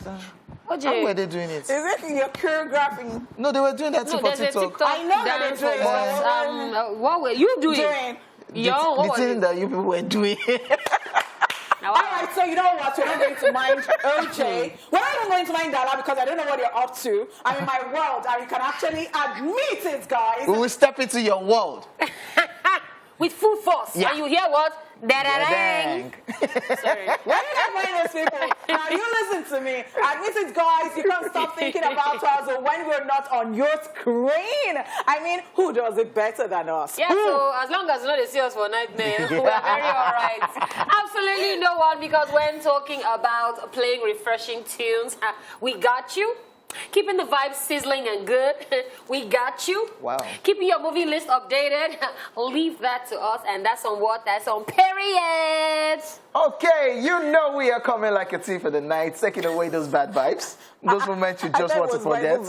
How were they doing it? Is it you're choreographing? No, they were doing that too for TikTok. I know that they're doing it. What were you doing? The thing that you people were doing. All right, so you know what? We're not going to mind OJ. We're not even going to mind Dala because I don't know what you're up to. I'm in my world, and you can actually admit it, guys. We will step into your world. With full force. Yeah. And you hear what? Da-da-dang. Sorry. Where did I find those people? Now, you listen to me. Admit it, guys. You can't stop thinking about us when we're not on your screen. I mean, who does it better than us? Yeah, so as long as you know they see us for nightmare, we're very all right. Absolutely no one, because when talking about playing refreshing tunes, we got you. Keeping the vibes sizzling and good, we got you. Wow. Keeping your movie list updated, leave that to us, and that's on what? That's on period. Okay, you know we are coming like a thief in the night, taking away those bad vibes, those moments you just want to forget.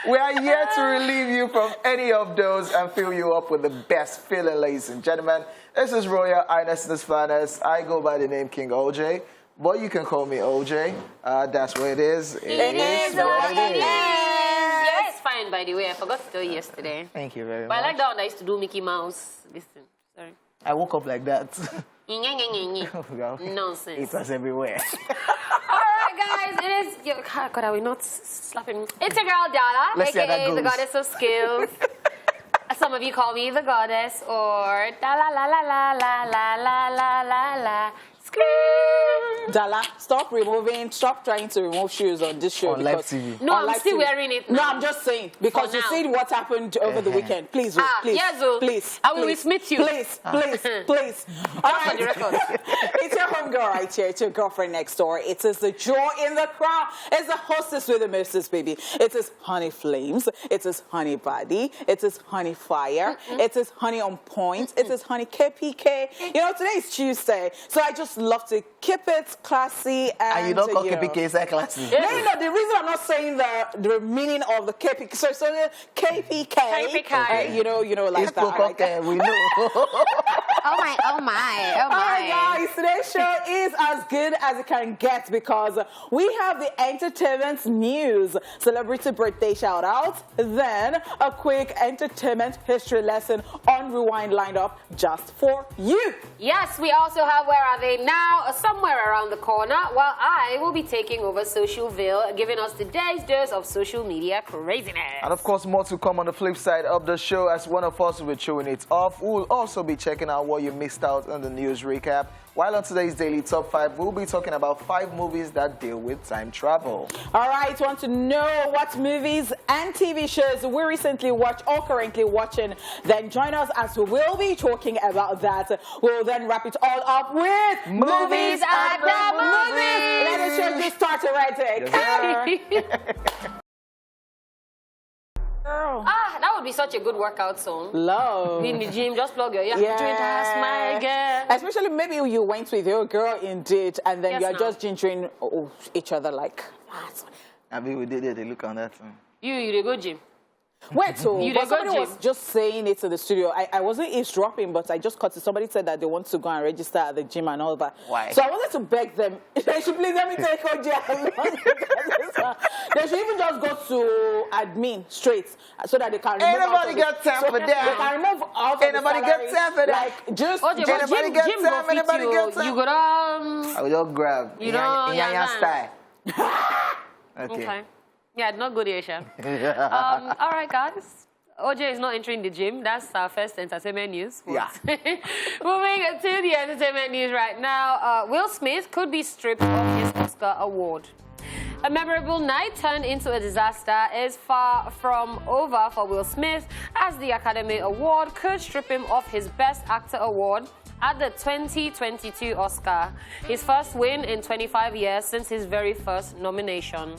We are here to relieve you from any of those and fill you up with the best feeling, ladies and gentlemen. This is Royal Highness's Finest. I go by the name King OJ. But you can call me OJ. That's what it is. It is what it is. Yeah, it's fine, by the way. I forgot to tell you yesterday. Thank you very much. But I like that one I used to do Mickey Mouse. Listen, sorry. I woke up like that. Nonsense. It was everywhere. All right, guys. It is... God, are we not slapping? It's your girl, Dala, a.k.a. the Goddess of Skills. Some of you call me the Goddess, or da-la-la-la-la-la-la-la-la-la-la. Dala, stop trying to remove shoes on this show. On live TV. No, I'm still wearing it now. No, I'm just saying, because you see what happened over the weekend. Please, please, please. I will dismiss you. Please, please. All right. It's your homegirl right here. It's your girlfriend next door. It is the joy in the crowd. It's the hostess with the mostest, baby. It is Honey Flames. It is Honey Body. It is Honey Fire. It is Honey on Point. It is Honey KPK. You know, today is Tuesday, so I just love to keep it classy and you don't call KPK, is that classy? No, the reason I'm not saying the meaning of the KPK, so the KPK, you know, like that. Okay, we know. Oh my. All right, guys, today's show is as good as it can get because we have the entertainment news, celebrity birthday shout out, then a quick entertainment history lesson on Rewind lined up just for you. Yes, we also have Where Are They Now, somewhere around the corner, while I will be taking over Socialville, giving us today's dose of social media craziness. And of course, more to come on the flip side of the show, as one of us will be showing it off. We'll also be checking out what you missed out on the news recap. While on today's Daily Top 5, we'll be talking about 5 movies that deal with time travel. All right, want to know what movies and TV shows we recently watched or currently watching? Then join us as we will be talking about that. We'll then wrap it all up with Movies at the Movies. Let us show you start already. That would be such a good workout song. Love. In the gym, just plug your ear. Yes. My girl. Especially maybe you went with your girl in date and then you're just gingering each other like. I mean, we did it. They look on that one. You did go gym. Wait, so but somebody was just saying it in the studio. I wasn't eavesdropping, but I just caught it. Somebody said that they want to go and register at the gym and all that. Why? So I wanted to beg them. They should please let me take OJ along. They should even just go to admin straight so that they can remove. Ain't nobody got time for that. They can remove out. Ain't nobody got time for that. Like just. Ain't nobody got time. Anybody got time. You gotta. I will just grab. You know, in style. Okay. Yeah, not good, Asia. All right, guys. OJ is not entering the gym. That's our first entertainment news. Yeah. Moving to the entertainment news right now. Will Smith could be stripped of his Oscar award. A memorable night turned into a disaster is far from over for Will Smith, as the Academy Award could strip him of his Best Actor award at the 2022 Oscar, his first win in 25 years since his very first nomination.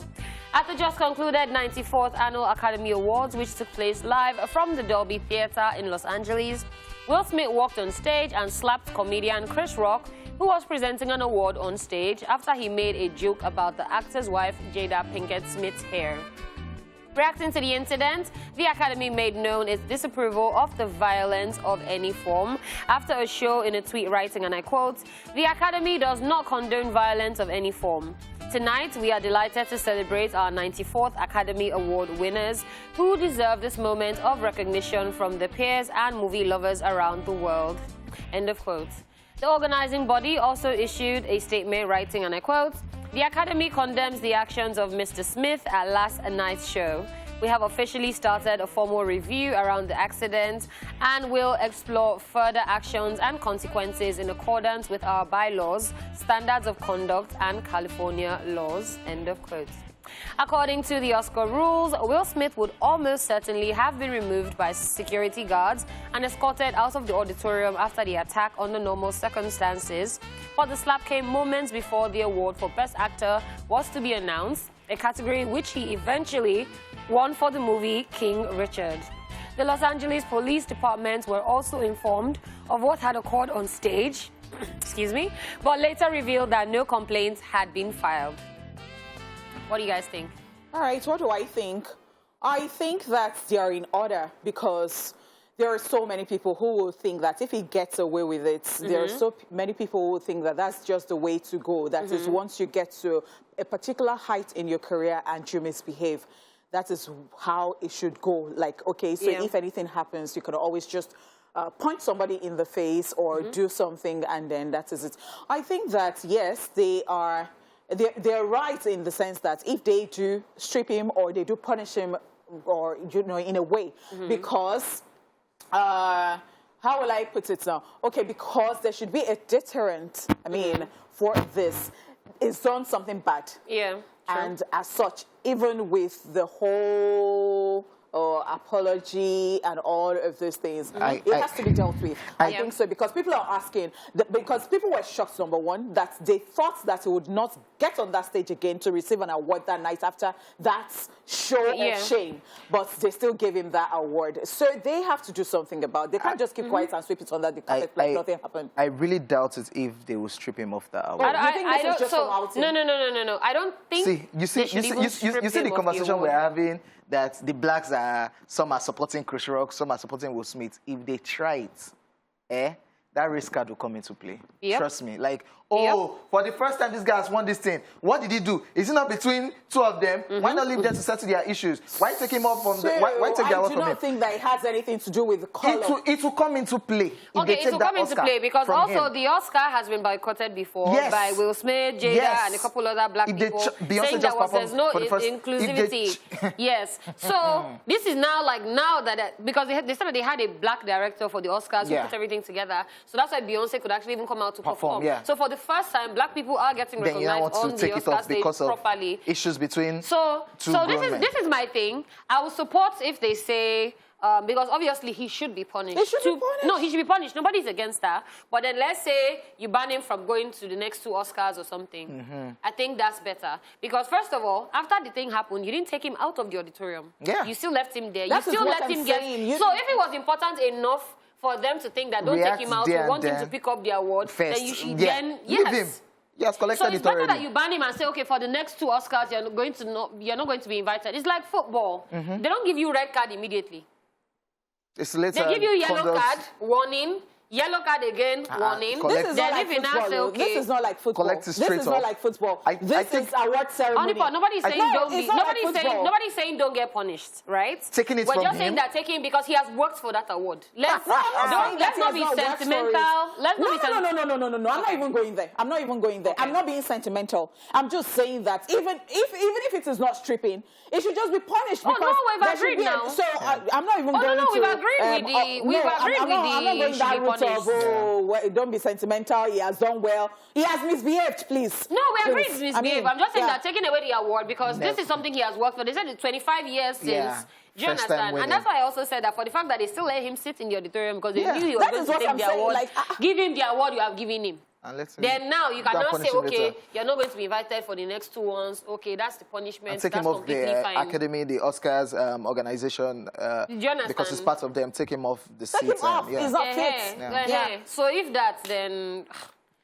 At the just concluded 94th Annual Academy Awards, which took place live from the Dolby Theatre in Los Angeles, Will Smith walked on stage and slapped comedian Chris Rock, who was presenting an award on stage, after he made a joke about the actor's wife, Jada Pinkett Smith's hair. Reacting to the incident, the Academy made known its disapproval of the violence of any form. After a show, in a tweet writing, and I quote, "The Academy does not condone violence of any form. Tonight, we are delighted to celebrate our 94th Academy Award winners who deserve this moment of recognition from their peers and movie lovers around the world." End of quote. The organizing body also issued a statement writing, and I quote, "The Academy condemns the actions of Mr. Smith at last night's show. We have officially started a formal review around the accident and will explore further actions and consequences in accordance with our bylaws, standards of conduct, and California laws." End of quote. According to the Oscar rules, Will Smith would almost certainly have been removed by security guards and escorted out of the auditorium after the attack under normal circumstances. But the slap came moments before the award for Best Actor was to be announced, a category which he eventually won for the movie King Richard. The Los Angeles Police Department were also informed of what had occurred on stage, excuse me, but later revealed that no complaints had been filed. What do you guys think? All right, what do I think? I think that they are in order because there are so many people who will think that if he gets away with it, there are so many people who will think that that's just the way to go. That is, once you get to a particular height in your career and you misbehave, that is how it should go. Like, okay, so if anything happens, you can always just punch somebody in the face or do something, and then that is it. I think that, yes, they're right in the sense that if they do strip him or they do punish him, or, you know, in a way, because, how will I put it now? Okay, because there should be a deterrent, I mean, for this. It's done something bad. Yeah. And as such, even with the whole apology and all of those things, it has to be dealt with. I think so, because people are asking, because people were shocked, number one, that they thought that he would not get on that stage again to receive an award that night after that show of shame. But they still gave him that award. So they have to do something about it. They can't just keep quiet and sweep it under the carpet like nothing happened. I really doubt it if they will strip him off that award. I think this is just from outing? No. I don't think. You see the conversation we're having, that the blacks some are supporting Chris Rock, some are supporting Will Smith. If they try it, that race card will come into play. Trust me. Like, for the first time this guy has won this thing, what did he do? Is it not between two of them? Why not leave them to settle their issues? Why take him off from why take their award from him? I do not think that it has anything to do with the color. It will come into play. It will come into play because also the Oscar has been boycotted before by Will Smith, Jada, and a couple other black people saying there's no inclusivity. Yes. So this is now that because they said that they had a black director for the Oscars who put everything together. So that's why Beyonce could actually even come out to perform. So for the first time, black people are getting recognized on the Oscar stage properly. Issues between so this is my thing. I will support if they say because obviously he should be punished. He should be punished. No, he should be punished. Nobody's against that. But then let's say you ban him from going to the next two Oscars or something. I think that's better. Because first of all, after the thing happened, you didn't take him out of the auditorium. You still left him there. You still let him get. So if it was important enough for them to think that don't take him out, we want him to pick up the award, then you should leave him. Yes, collected so it's better that you ban him and say, okay, for the next two Oscars, you're not going to be invited. It's like football. They don't give you red card immediately. It's later. They give you yellow card, warning. Yellow card again, warning. This is not like football. This is not like football. This is not like football. This is award ceremony. Nobody's saying don't be. Nobody's saying don't get punished, right? Taking it from him. We're just saying that taking because he has worked for that award. Let's not be sentimental. No. I'm not even going there. I'm not being sentimental. I'm just saying that even if it is not stripping, it should just be punished. Oh no, we've agreed now. So I'm not even going to. We've agreed with the. Don't be sentimental. He has done well. He has misbehaved, please. No, we agree he's misbehaved. I'm just saying that taking away the award because this is something he has worked for. They said it's 25 years since. Do you understand? And that's why I also said that for the fact that they still let him sit in the auditorium because they knew he was going to take the award. Give him the award you have given him. Then now you cannot say, okay, you're not going to be invited for the next two ones. Okay, that's the punishment. And take him off the Academy, the Oscars organization, because it's part of them. Take him off the seat. Take him off. He's not fit. So if that, then...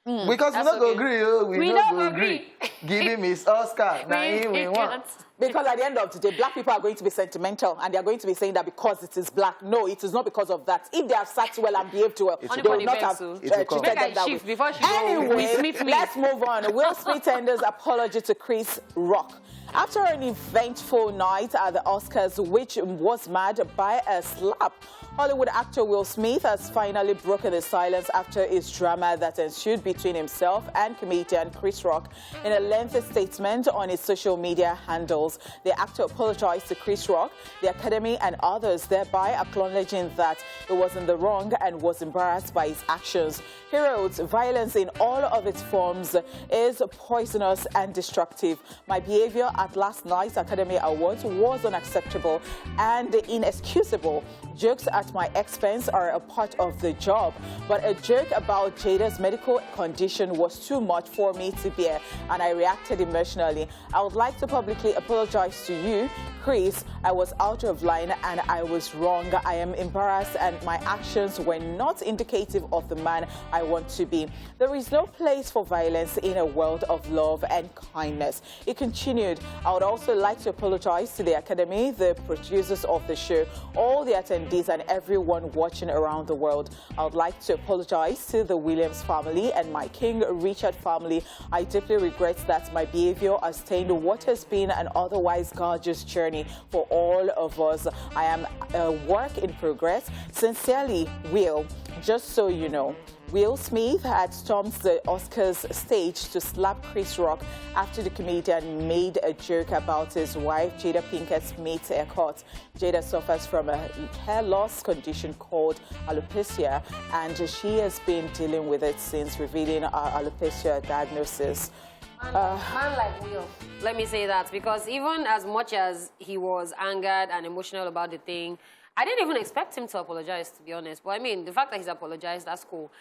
Because we don't agree. We don't agree. Give him his Oscar. Now we want. Because at the end of the day, black people are going to be sentimental and they are going to be saying that because it is black. No, it is not because of that. If they have sat well and behaved well, they will not have treated them that way. Before she anyway, let's move on. Will Smith tenders apology to Chris Rock. After an eventful night at the Oscars, which was marred by a slap, Hollywood actor Will Smith has finally broken the silence after his drama that ensued between himself and comedian Chris Rock. In a lengthy statement on his social media handles, the actor apologized to Chris Rock, the Academy, and others, thereby acknowledging that he was in the wrong and was embarrassed by his actions. He wrote, "Violence in all of its forms is poisonous and destructive. My behavior at last night's Academy Awards was unacceptable and inexcusable. Jokes at my expense are a part of the job, but a joke about Jada's medical condition was too much for me to bear, and I reacted emotionally. I would like to publicly apologize to you, Chris. I was out of line and I was wrong. I am embarrassed and my actions were not indicative of the man I want to be. There is no place for violence in a world of love and kindness." He continued, "I would also like to apologize to the Academy, the producers of the show, all the attendees and everyone watching around the world. I would like to apologize to the Williams family and my King Richard family. I deeply regret that my behavior has stained what has been an otherwise gorgeous journey for all of us. I am a work in progress. Sincerely, Will." Just so you know, Will Smith had stormed the Oscars stage to slap Chris Rock after the comedian made a joke about his wife, Jada Pinkett Smith's haircut. Jada suffers from a hair loss condition called alopecia, and she has been dealing with it since revealing her alopecia diagnosis. Man like Will, let me say that, because even as much as he was angered and emotional about the thing, I didn't even expect him to apologize, to be honest. But I mean, the fact that he's apologized, that's cool.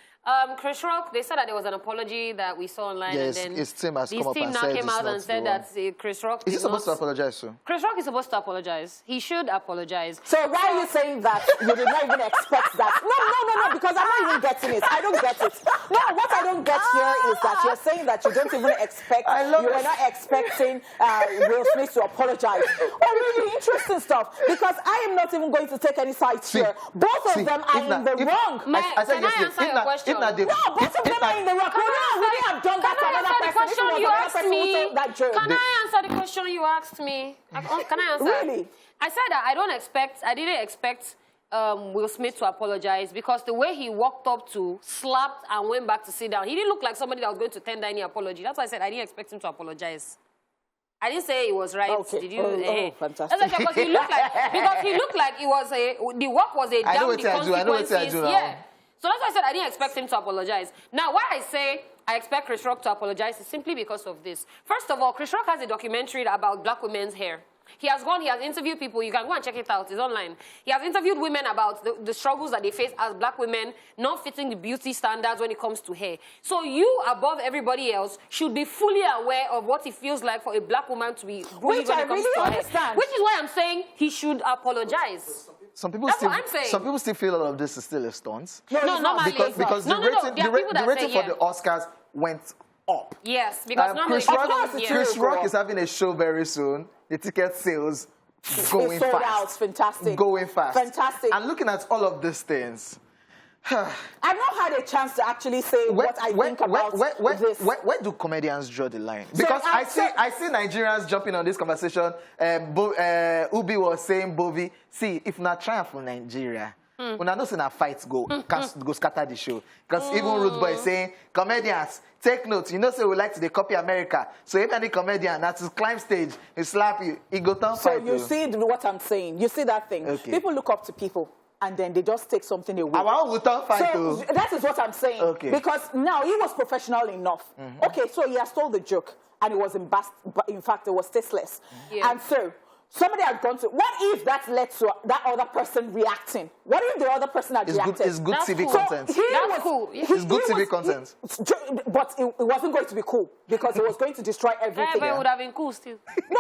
Chris Rock, they said that there was an apology that we saw online. Yes, and then his team has come up and now said came out and said that Chris Rock is he supposed to apologize to? Chris Rock is supposed to apologize. He should apologize. So why are you saying that you did not even expect that? No, because I'm not even getting it. I don't get it. No, what I don't get here is that you're saying that you don't even expect, you were not expecting Will Smith to apologize. Oh, really interesting stuff, because I am not even going to take any sides here. Both of them are in the wrong. Can I answer your question? No, both of them are in the wrong. We wouldn't have done that to another person. This was another person who told that joke. Can I answer the question you asked me? Can I answer? Really? I said that I didn't expect Will Smith to apologize, because the way he walked up to, slapped, and went back to sit down, he didn't look like somebody that was going to tender any apology. That's why I said I didn't expect him to apologize. I didn't say it was right. Okay. Did you? Fantastic. That's because he looked like it was the work was a damn the consequences. Yeah. So that's why I said I didn't expect him to apologize. Now, why I say I expect Chris Rock to apologize is simply because of this. First of all, Chris Rock has a documentary about black women's hair. He has interviewed people. You can go and check it out. It's online. He has interviewed women about the struggles that they face as black women, not fitting the beauty standards when it comes to hair. So you, above everybody else, should be fully aware of what it feels like for a black woman to be bullied when it comes to hair. Which is why I'm saying he should apologize. Some people still feel all of this is still a stunt. No, normally. Because the rating for the Oscars went up. Yes, because normally Chris Rock is having a show very soon. The ticket sales going sold fast. Out. Fantastic. Going fast. Fantastic. And looking at all of these things, I've not had a chance to actually say what I think about this. Where do comedians draw the line? Because I see Nigerians jumping on this conversation. Ubi was saying, Bovi, see, if not triumph for Nigeria, when I know say fights go scatter the show. Because even Rude Boy is saying, comedians, take note. You know, say we like to copy America. So if any comedian that is climb stage, he slap you, he go down fight. So you see what I'm saying. You see that thing. Okay. People look up to people, and then they just take something away. So that is what I'm saying. Okay. Because now he was professional enough. Okay, so he has told the joke, and it was in fact, it was tasteless. Yeah. And so somebody had gone to, what if that led to that other person reacting? What if the other person had reacted? It's good TV cool. content. That's cool. It's good TV content. But it wasn't going to be cool, because it was going to destroy everything. But it would have been cool still. No.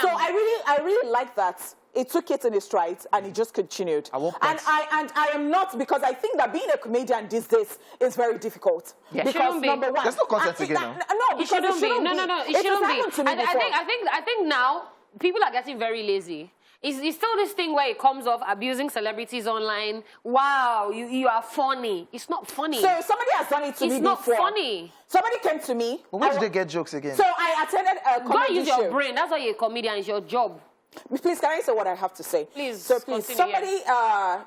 So I really like that he took it in his strides and he just continued. And I am not, because I think that being a comedian these days is very difficult. Yeah. Because number one, there's no content again. No, it shouldn't be. No, it shouldn't be. I think now people are getting very lazy. It's still this thing where it comes off abusing celebrities online. Wow, you are funny. It's not funny. So somebody has done it to me before. It's not funny. Somebody came to me. But where did they get jokes again? So I attended a comedy Go use show. your brain. That's why you're a comedian. It's your job. Please, can I say what I have to say? Please. So please, somebody, I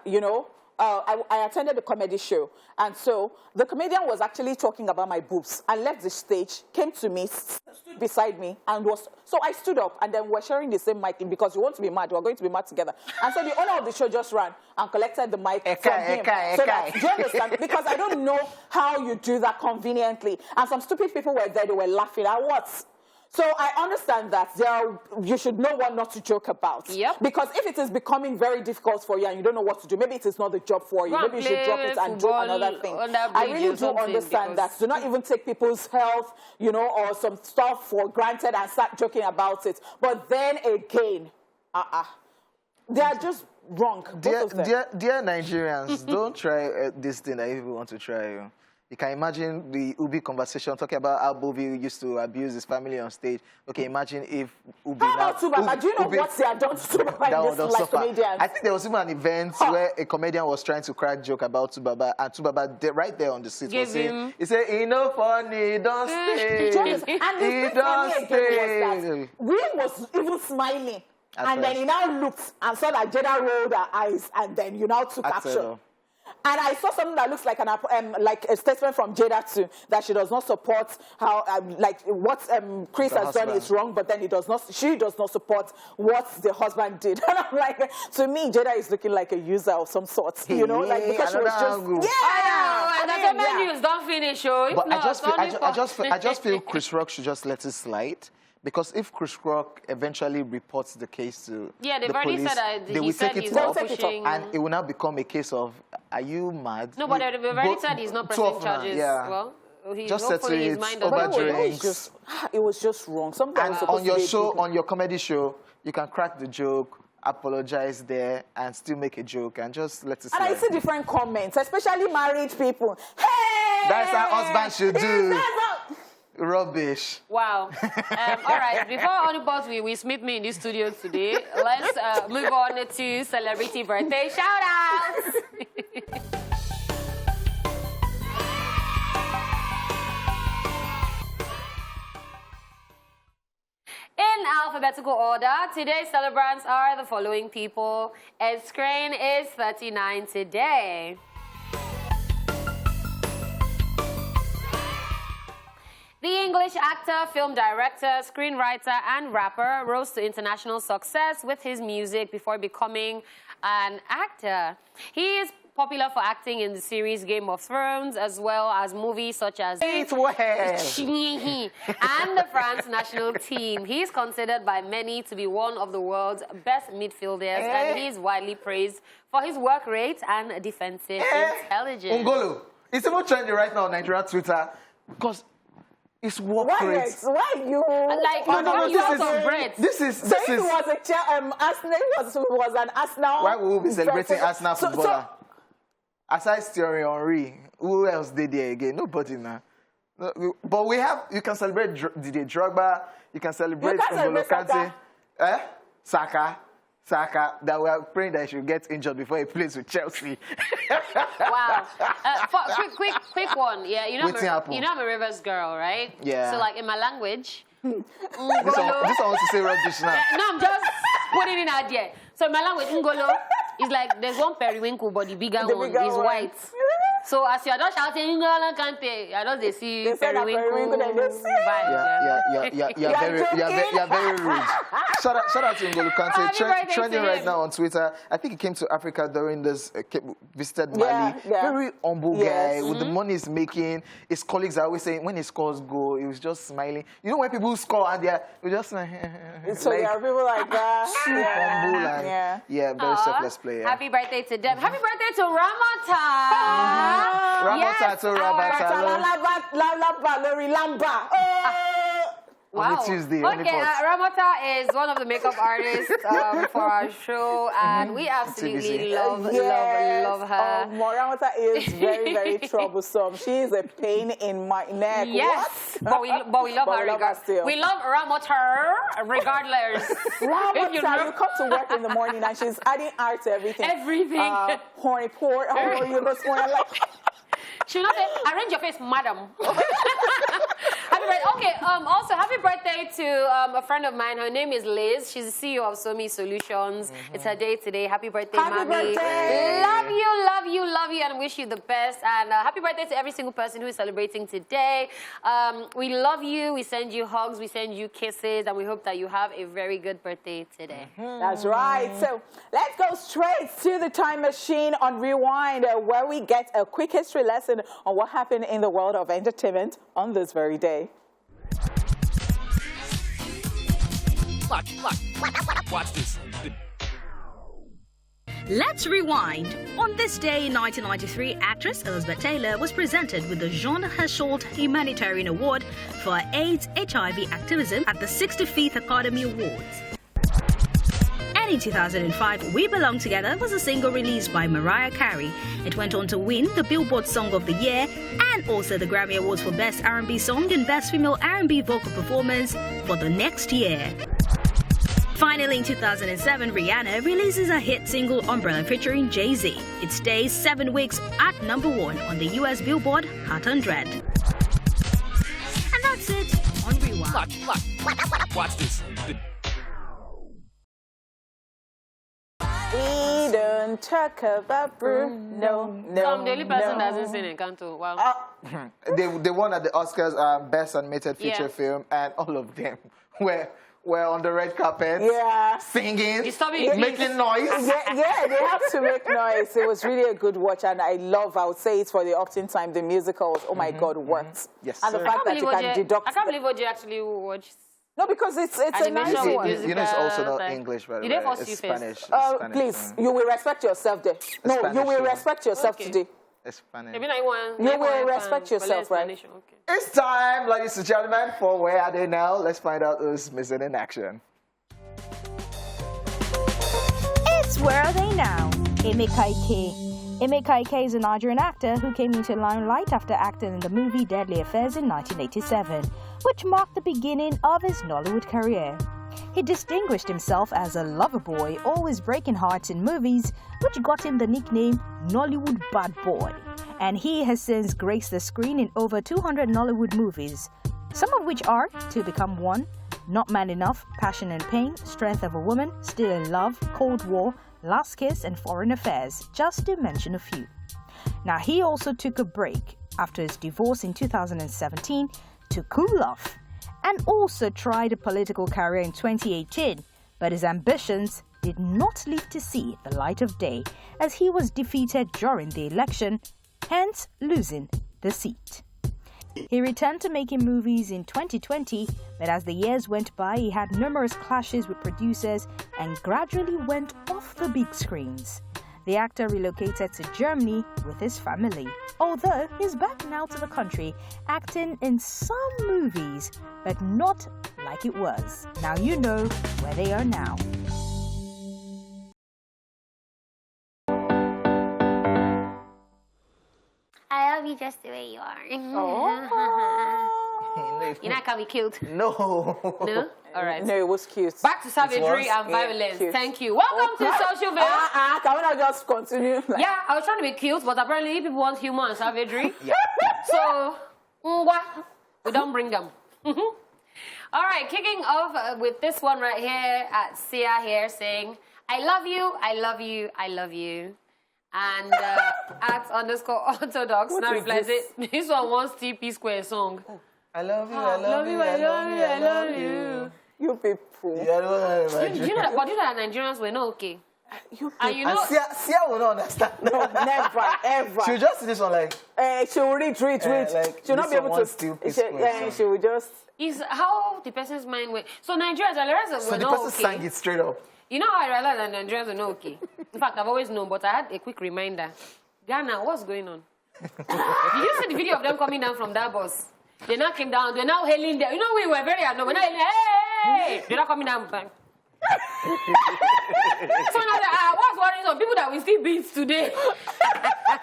attended a comedy show, and so the comedian was actually talking about my boobs and left the stage, came to me, stood beside me, and so I stood up, and then we're sharing the same mic because we want to be mad. We're going to be mad together. And so the owner of the show just ran and collected the mic from him. Do you understand? Because I don't know how you do that conveniently. And some stupid people were there, they were laughing at what? So I understand that you should know what not to joke about. Yep. Because if it is becoming very difficult for you and you don't know what to do, maybe it is not the job for you. Maybe you should drop it and do another thing. I really do understand that. Do not even take people's health, or some stuff for granted and start joking about it. But then again, they are just wrong. Dear Nigerians, don't try this thing that you want to try. You can imagine the Ubi conversation talking about how Bobby used to abuse his family on stage. Okay, imagine if Ubi How about Tubaba? Do you know what they have done to Tubaba in this comedians? I think there was even an event where a comedian was trying to crack joke about Tubaba, and Tubaba, right there on the seat, was saying, he said, "He no funny, don't stay." And the funny again was that Will was even smiling. And then he now looked and saw that Jada rolled her eyes, and then you now took action. And I saw something that looks like like a statement from Jada too, that she does not support how what Chris has done is wrong, but then she does not support what the husband did. And I'm like, to me, Jada is looking like a user of some sort, because she was just and news don't finish. But I just feel Chris Rock should just let it slide. Because if Chris Rock eventually reports the case to the police, they will take it off, and it will now become a case of, are you mad? No, but they've already said he's not pressing charges. Yeah. Well, just settle it over drinks. It was just wrong. And on your show, on your comedy show, you can crack the joke, apologize there, and still make a joke, and just let it slide. And I see different comments, especially married people. Hey! That's how husbands should do. Rubbish. Wow. All right. Before Honeypots we Smith me in this studio today, let's move on to celebrity birthday shout-outs. In alphabetical order, today's celebrants are the following people. Ed Skrein is 39 today. The English actor, film director, screenwriter, and rapper rose to international success with his music before becoming an actor. He is popular for acting in the series Game of Thrones, as well as movies such as and the France national team. He is considered by many to be one of the world's best midfielders, and he is widely praised for his work rate and defensive intelligence. Ungolo. It's even trending right now on Nigeria Twitter because it's work rate. Why you? This is. He was an Arsenal. Why would we be celebrating Arsenal footballer? Aside Thierry Henry, who else did there again? Nobody now. No, but you can celebrate Didier Drogba. You can celebrate N'Golo Kante. Saka, that we are praying that he should get injured before he plays with Chelsea. Wow. Quick one. Yeah, you know I'm a Rivers girl, right? Yeah. So like in my language, this one wants to say rubbish now. No, I'm just putting it out there. So in my language, Ngolo is like there's one periwinkle, but the bigger one is white. So as you're just shouting N'Golo Kante, I don't see periwinkle. You're very rude. Shout out to N'Golo Kante, trending right now on Twitter. I think he came to Africa during this, visited Mali. Very humble guy with the money he's making. His colleagues are always saying when he scores goal, he was just smiling. You know when people score and they're just like, so there are people like that. Humble and very selfless player. Happy birthday to them. Happy birthday to Ramata. Wow. Tuesday. Okay, Ramota is one of the makeup artists for our show, and we absolutely love her. Ramota is very, very troublesome. She is a pain in my neck. Yes, but we love her regardless. We love Ramota regardless. Ramota, you come to work in the morning and she's adding art to everything. Everything. Horny port. Oh, you know, like. She'll not say, arrange your face, madam. Happy birthday. Okay, also, happy birthday to a friend of mine. Her name is Liz. She's the CEO of Somi Solutions. It's her day today. Happy birthday, happy Mommy. Birthday. Love you, love you, love you, and wish you the best. And happy birthday to every single person who is celebrating today. We love you. We send you hugs. We send you kisses. And we hope that you have a very good birthday today. That's right. So let's go straight to the time machine on Rewind, where we get a quick history lesson on what happened in the world of entertainment on this very day. Watch this. Let's rewind. On this day in 1993, actress Elizabeth Taylor was presented with the Jean Hersholt Humanitarian Award for her AIDS/HIV activism at the 65th Academy Awards. And in 2005, We Belong Together was a single released by Mariah Carey. It went on to win the Billboard Song of the Year and also the Grammy Awards for Best R&B Song and Best Female R&B Vocal Performance for the next year. Finally, in 2007, Rihanna releases her hit single Umbrella featuring Jay-Z. It stays 7 weeks at #1 on the US Billboard Hot 100. And that's it on Rewind. Watch this. We don't talk about Bruno. The only person doesn't sing Encanto. Wow. They won at the Oscars Best Animated Feature Film, and all of them were on the red carpet, singing, making noise. Yeah, they have to make noise. It was really a good watch, and I would say it's for the Time, the musicals. Oh my God, works. Yes, and the fact that you can deduct. I can't believe OJ actually watched. No, it's a nice one. You know, it's also not English, by the way. It's Spanish. Please, you will respect yourself there. No, Spanish, you will respect yourself today. It's Spanish. You will respect yourself, right? Okay. It's time, ladies and gentlemen, for Where Are They Now? Let's find out who's missing in action. It's Where Are They Now? Emeka Ike. Emeka Ike is a Nigerian actor who came into limelight after acting in the movie Deadly Affairs in 1987, which marked the beginning of his Nollywood career. He distinguished himself as a lover boy, always breaking hearts in movies, which got him the nickname Nollywood Bad Boy. And he has since graced the screen in over 200 Nollywood movies, some of which are To Become One, Not Man Enough, Passion and Pain, Strength of a Woman, Still in Love, Cold War, Last Kiss and Foreign Affairs, just to mention a few. Now, he also took a break after his divorce in 2017 to cool off, and also tried a political career in 2018, but his ambitions did not live to see the light of day as he was defeated during the election, hence losing the seat. He returned to making movies in 2020, but as the years went by, he had numerous clashes with producers and gradually went off the big screens. The actor relocated to Germany with his family, although he's back now to the country, acting in some movies, but not like it was. Now you know where they are now. I love you just the way you are. You're not gonna be cute. No. No? All right. No, it was cute. Back to savagery and violence. Cute. Thank you. Welcome to Social Video. Can we not just continue? Yeah, I was trying to be cute, but apparently people want humor and savagery. So, we don't bring them. All right, kicking off with this one right here at Sia here saying, I love you, I love you, I love you. And @_orthodox now replies it. This one wants TP Square song. I love you, I love you, I love you, I love you. You people. Yeah, I don't know. You know that Nigerians were not okay. You And you know, Sia will not understand. No, never, ever. She'll just see this one like... she will read. like, She'll not be able to... She will just... is how the person's mind went. So Nigerians, I realized that So we're the not person okay. sang it straight up. You know how I realized that Nigerians were not okay? In fact, I've always known, but I had a quick reminder. Ghana, what's going on? Did you see the video of them coming down from that bus? They now came down. They're now hailing them. You know, we were very annoyed. We're not hailing, hey! They're not coming down. Bang. So now, what's worrying on people that we still beat today?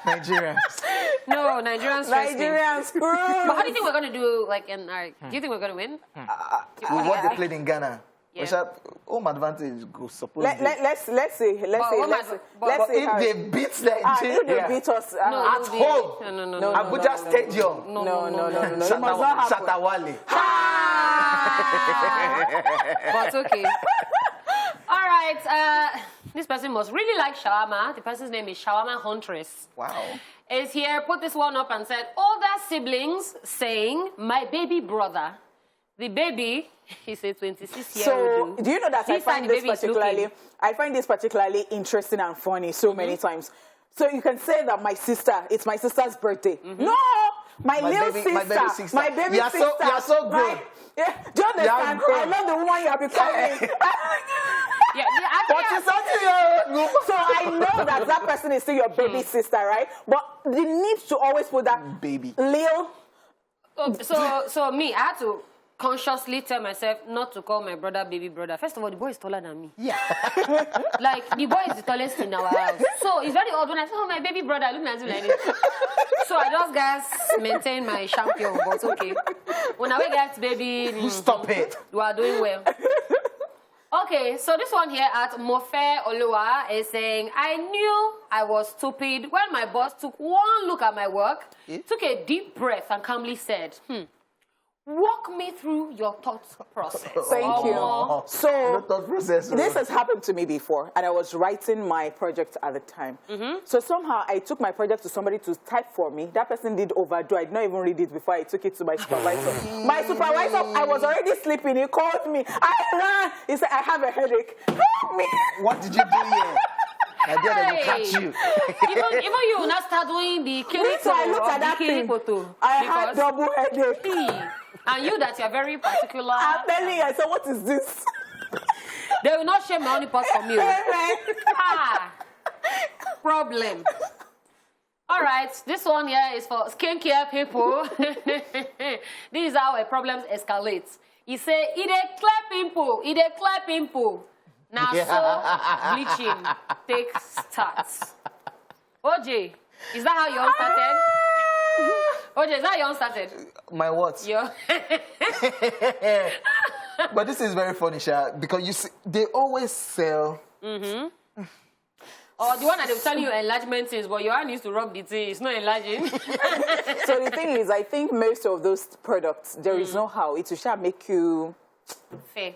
Nigerians. No, Nigerians. Nigerians screwed. But how do you think we're going to do, like, in our... Do you think we're going to win? With what they played in Ghana. Yeah. Which are home advantage go suppose. Let's see. But if they beat if Nigeria they beat us No, at no, home, no. Abuja Stadium, no. It must not happen. Shatawale. But okay. All right. This person must really like shawarma. The person's name is Shawarma Huntress. Wow. Is here, put this one up and said, older siblings saying, my baby brother. The baby, he's a 26-year-old. So, do you know that I find this particularly interesting and funny so many times. So you can say that it's my sister's birthday. No, my baby sister. You are so good. Yeah, do you understand? I love the woman you are becoming. So I know that person is still your baby sister, right? But the need to always put that baby. Lil. So me, I had to consciously tell myself not to call my brother baby brother. First of all, the boy is taller than me. Yeah. Like, the boy is the tallest in our house. So it's very odd when I say, oh, my baby brother, look at him like this. So I just, guys, maintain my champion, but okay. When I get baby... Stop it. You are doing well. Okay, so this one here at Mofe Oluwa is saying, I knew I was stupid when my boss took one look at my work, took a deep breath and calmly said, walk me through your thought process. Thank you. So, thought process, this has happened to me before, and I was writing my project at the time. So somehow I took my project to somebody to type for me. That person did overdo. I did not even read it before I took it to my supervisor. My supervisor, I was already sleeping. He called me. I ran. He said, I have a headache. Help me. What did you do here? I did they catch you. Even you will not start doing the killing So I looked at that thing. photo. I had double headache. And you that you're very particular. I'm telling you, I said, what is this? They will not share my only pot from you. Problem. All right, this one here is for skincare people. This is how a problem escalates. He say, it a clear pimple. Now, so bleaching takes starts. OJ, is that how you all started? OJ, is that how you all started? My what? Yeah. But this is very funny, Sha, because you see, they always sell. Or the one that they'll tell you enlargement is, but your hand needs to rub the tea. It's not enlarging. So the thing is, I think most of those products, there is no how. It will make you... Fair.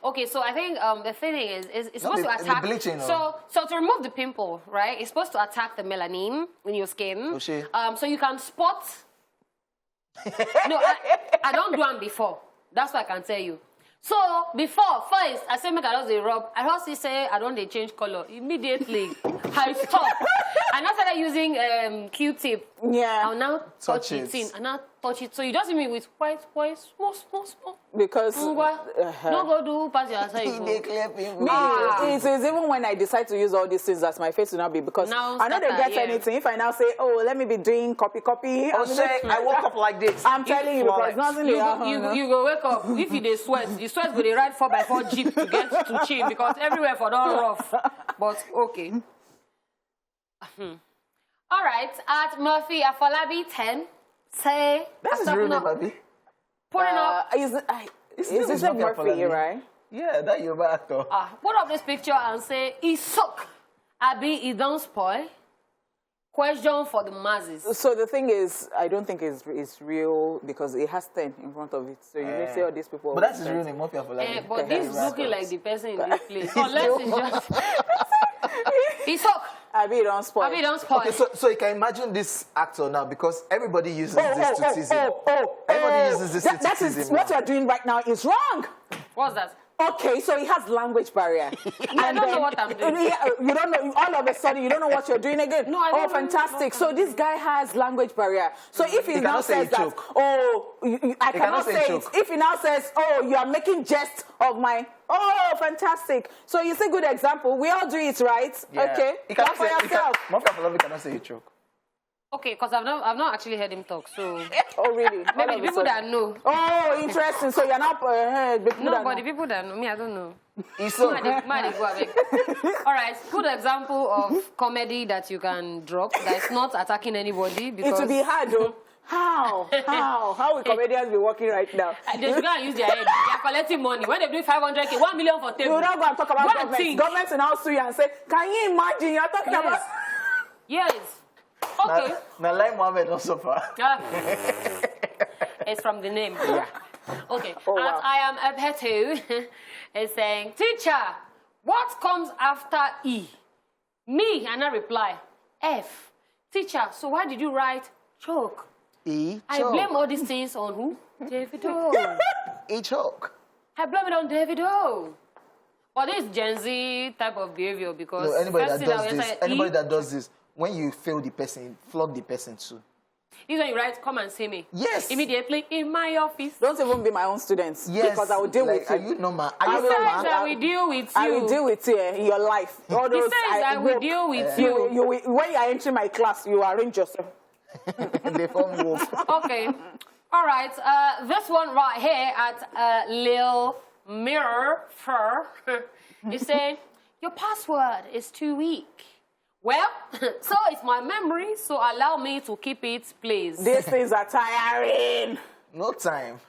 Okay, so I think the thing is it's supposed to attack. The bleaching, so to remove the pimple, right? It's supposed to attack the melanin in your skin. So you can spot. No, I don't do them before. That's what I can tell you. So before, first, I say make I just rub. I just say I don't change color immediately. I stop. I now started using Q-tip. Yeah. I'll now touch it in. And now touch it. So you just see me with white, small. Because no go do pass your side. It is even when I decide to use all these things as my face will not be, because now I know they get anything. If I now say, oh, let me be doing copy. Or say, I woke up like this. I'm telling you, because nothing you go wake up. If you dey sweat, the sweat go dey ride 4x4 jeep to get to Chin, because everywhere for don't rough. But okay. All right, at Murphy Afolabi 10, say... That's his real name, Abi. Putting up... Is this a Murphy, right? Yeah, that Yoruba actor. Put up this picture and say, he suck. Abi, he don't spoil. Question for the masses. So the thing is, I don't think it's real, because it has 10 in front of it. So you may say all these people... But that's his real name, Murphy Afolabi. But this is looking like the person in this place. Unless it's just... He suck. Abi don't spoil. Okay, so you can imagine this actor now, because everybody uses this to tease him. Everybody uses this to tease him. That is what you're doing right now is wrong. What's that? Okay, so he has language barrier. I don't know what I'm doing. You don't know. All of a sudden, you don't know what you're doing again. No, I don't know. Fantastic. So this guy has language barrier. So if he now says that, I cannot say it. If he now says, oh, you are making jest of my... Oh, fantastic. So you say good example. We all do it, right? Yeah. Okay. Clap for yourself. Murphy Afolabi cannot say a joke. Okay, because I've not actually heard him talk, so Oh, really? maybe All the of a people that sudden. know. Oh, interesting. So you're not the people No, that but know. the people that know me, I don't know. Iso. All right, good example of comedy that you can drop that is not attacking anybody It because will be hard, though. How will comedians be working right now? they should go and use their head. They are collecting money. When they do 500K, 1 million for You table. will not go and talk about Go and government. think. Government will now sue you and say, can you imagine you're talking about... Yes. Okay. Now, like Mohammed also far. Yeah. It's from the name. Yeah. Okay. Oh, and wow. I am Epetu is saying, teacher, what comes after E? Me, and I reply, F. Teacher, so why did you write choke? E. I blame all these things on who? Davido. E choke. I blame it on Davido. But this Gen Z type of behavior because No, anybody first that thing does I will this, say, anybody E, that does this, when you fail the person, flog the person too. is when you write, come and see me. Yes. Immediately in my office. Don't even be my own students. Yes. Because I will deal like, with you. Are you normal? I Are you will Besides, normal? I will deal with you. I will deal with you in your life. All He those says I will work. deal with You, you. when you are entering my class, you arrange yourself. They form wolf. Okay. All right. This one right here at Lil Mirror Fur is saying, your password is too weak. Well, so is my memory, so allow me to keep it, please. These things are tiring. No time.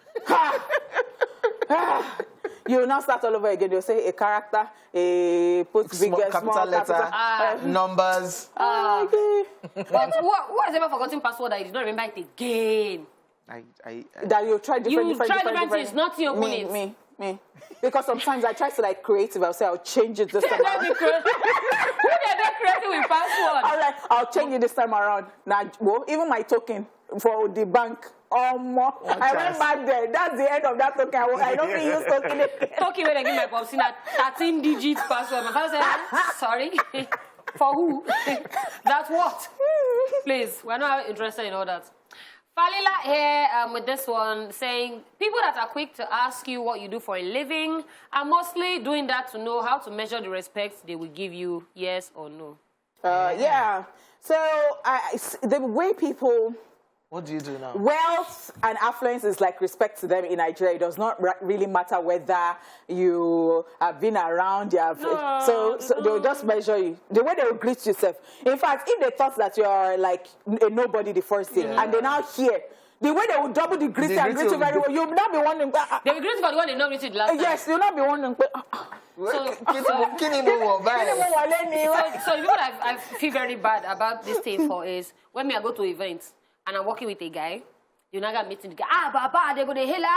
You will not start all over again. They'll say a character, a put Small, bigger, capital small, letter, capital. numbers. Okay. But who has ever forgotten password that you did not remember it again? That you try different, You different, try different, different things, not you open me, it. Me. Because sometimes I try to like creative. I'll say I'll change it this time Who around. did they create with password? All right, I'll change it this time around. Now, well, even my token for the bank. I went back there. That's the end of that token. I don't think use token again. Talking when I give my popsi na 13-digit password. My father said, sorry. For who? That's what? Please, we're not interested in all that. Falila here with this one saying, people that are quick to ask you what you do for a living are mostly doing that to know how to measure the respect they will give you, yes or no. Yeah. So the way people... What do you do now? Wealth and affluence is like respect to them in Nigeria. It does not really matter whether you have been around. So they'll just measure you. The way they will greet yourself. In fact, if they thought that you're like a nobody the first day, and they now hear, the way they will double the greet and greet you very well, you'll not be wondering. They will greet for the one they not greeted last time. Yes, you'll not be wondering. So you know what I feel very bad about this thing for is when I go to events and I'm working with a guy, you know, I'm meeting the guy, Baba, they go to hella.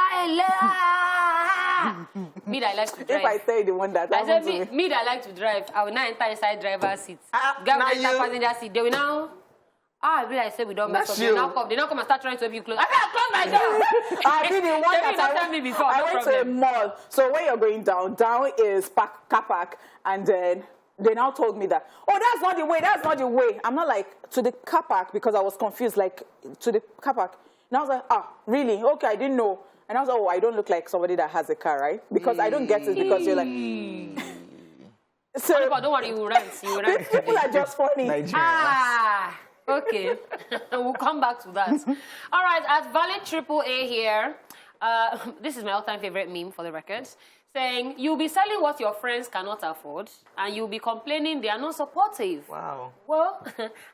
Me that I like to drive. If I say the one that I happened said, to me. me that I like to drive, I will now enter inside driver's seat. now Guy will enter you- passenger seat. They will now, I be like, say we don't mess That's up. They you. now come and start trying to help you close. I can't close my door. I did the one They that did not tell me before, I no went to a problem. mall. So when you're going down is car park, and then they now told me that, oh, that's not the way. I'm not like, to the car park, because I was confused, like, to the car park. And I was like, really? Okay, I didn't know. And I was like, oh, I don't look like somebody that has a car, right? Because I don't get it, because you're like... So, But don't worry, you will rent. You will rent. people are just funny. Nigeria. Okay. We'll come back to that. All right, at Valid AAA here, this is my all-time favorite meme for the record, saying, you'll be selling what your friends cannot afford, and you'll be complaining they are not supportive. Wow. Well,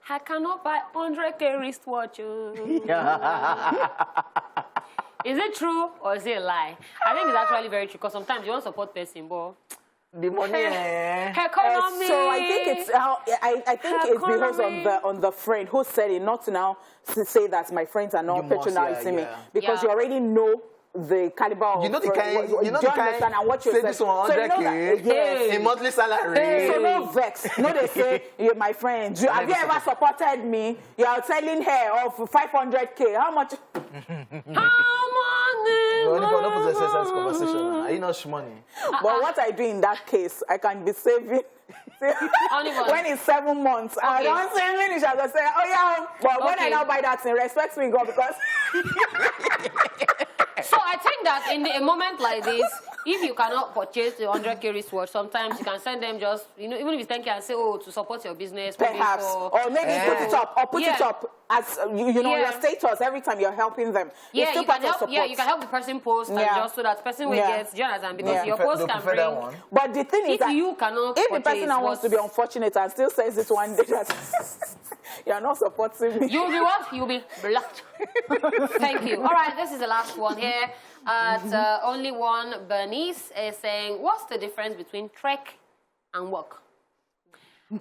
I cannot buy 100K wristwatch. Is it true or is it a lie? I think it's actually very true, because sometimes you want to support person, but... The money. Economy. So I think it's I think it behoves on the friend who said it, not to now say that my friends are not You must, patronizing me, yeah. because you already know the caliber of You know the kind. You know do the understand kind. and what you're Say saying. this 100K. Yes. A monthly salary. So no vex. No, they say, you're my friend. Have you ever supported me? You are selling hair of 500K. How much? No, no possesses this conversation. Are you not money? But what I do in that case, I can be saving. When it's 7 months, I don't say finish. I go say, oh yeah. But when I now buy that thing, respect me, God, because. So I think that in a moment like this, if you cannot purchase the 100K wristwatch, sometimes you can send them just, you know, even if it's 10K and say, oh, to support your business. Perhaps. Or maybe put it up. Or put it up as, you know, your status every time you're helping them. Yeah, you can help. Yeah, you can help the person post and just so that the person will get Jonathan because your post can bring. But the thing is that you cannot. If the person now wants to be unfortunate and still says it one day that you're not supporting me, you'll be what? You'll be blocked. Thank you. All right, this is the last one here. Only one. Bernice is saying, "What's the difference between trek and walk?"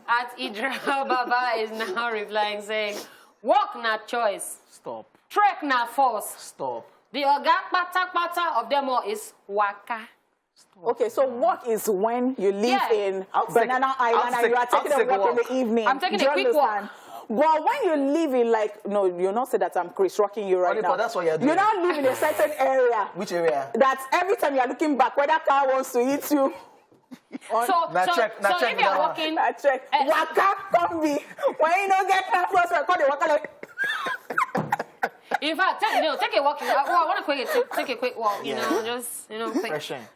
At Idra Baba is now replying saying, "Walk not choice. Stop. Trek not force. Stop. The orga pata of them all is waka." Stop. Okay, so walk is when you live in Banana Island and you are taking a walk in the evening. I'm taking a quick walk. But when you live in, like, no, you're not saying that I'm Chris rocking you right now. That's what you're doing. You now live in a certain area. Which area? That every time you're looking back, whether car wants to hit you. So if you're walking, waka come be. When you don't get that first, I call the waka like. In fact, take a walk. I want to take a quick walk. You know, just quick. Refreshing.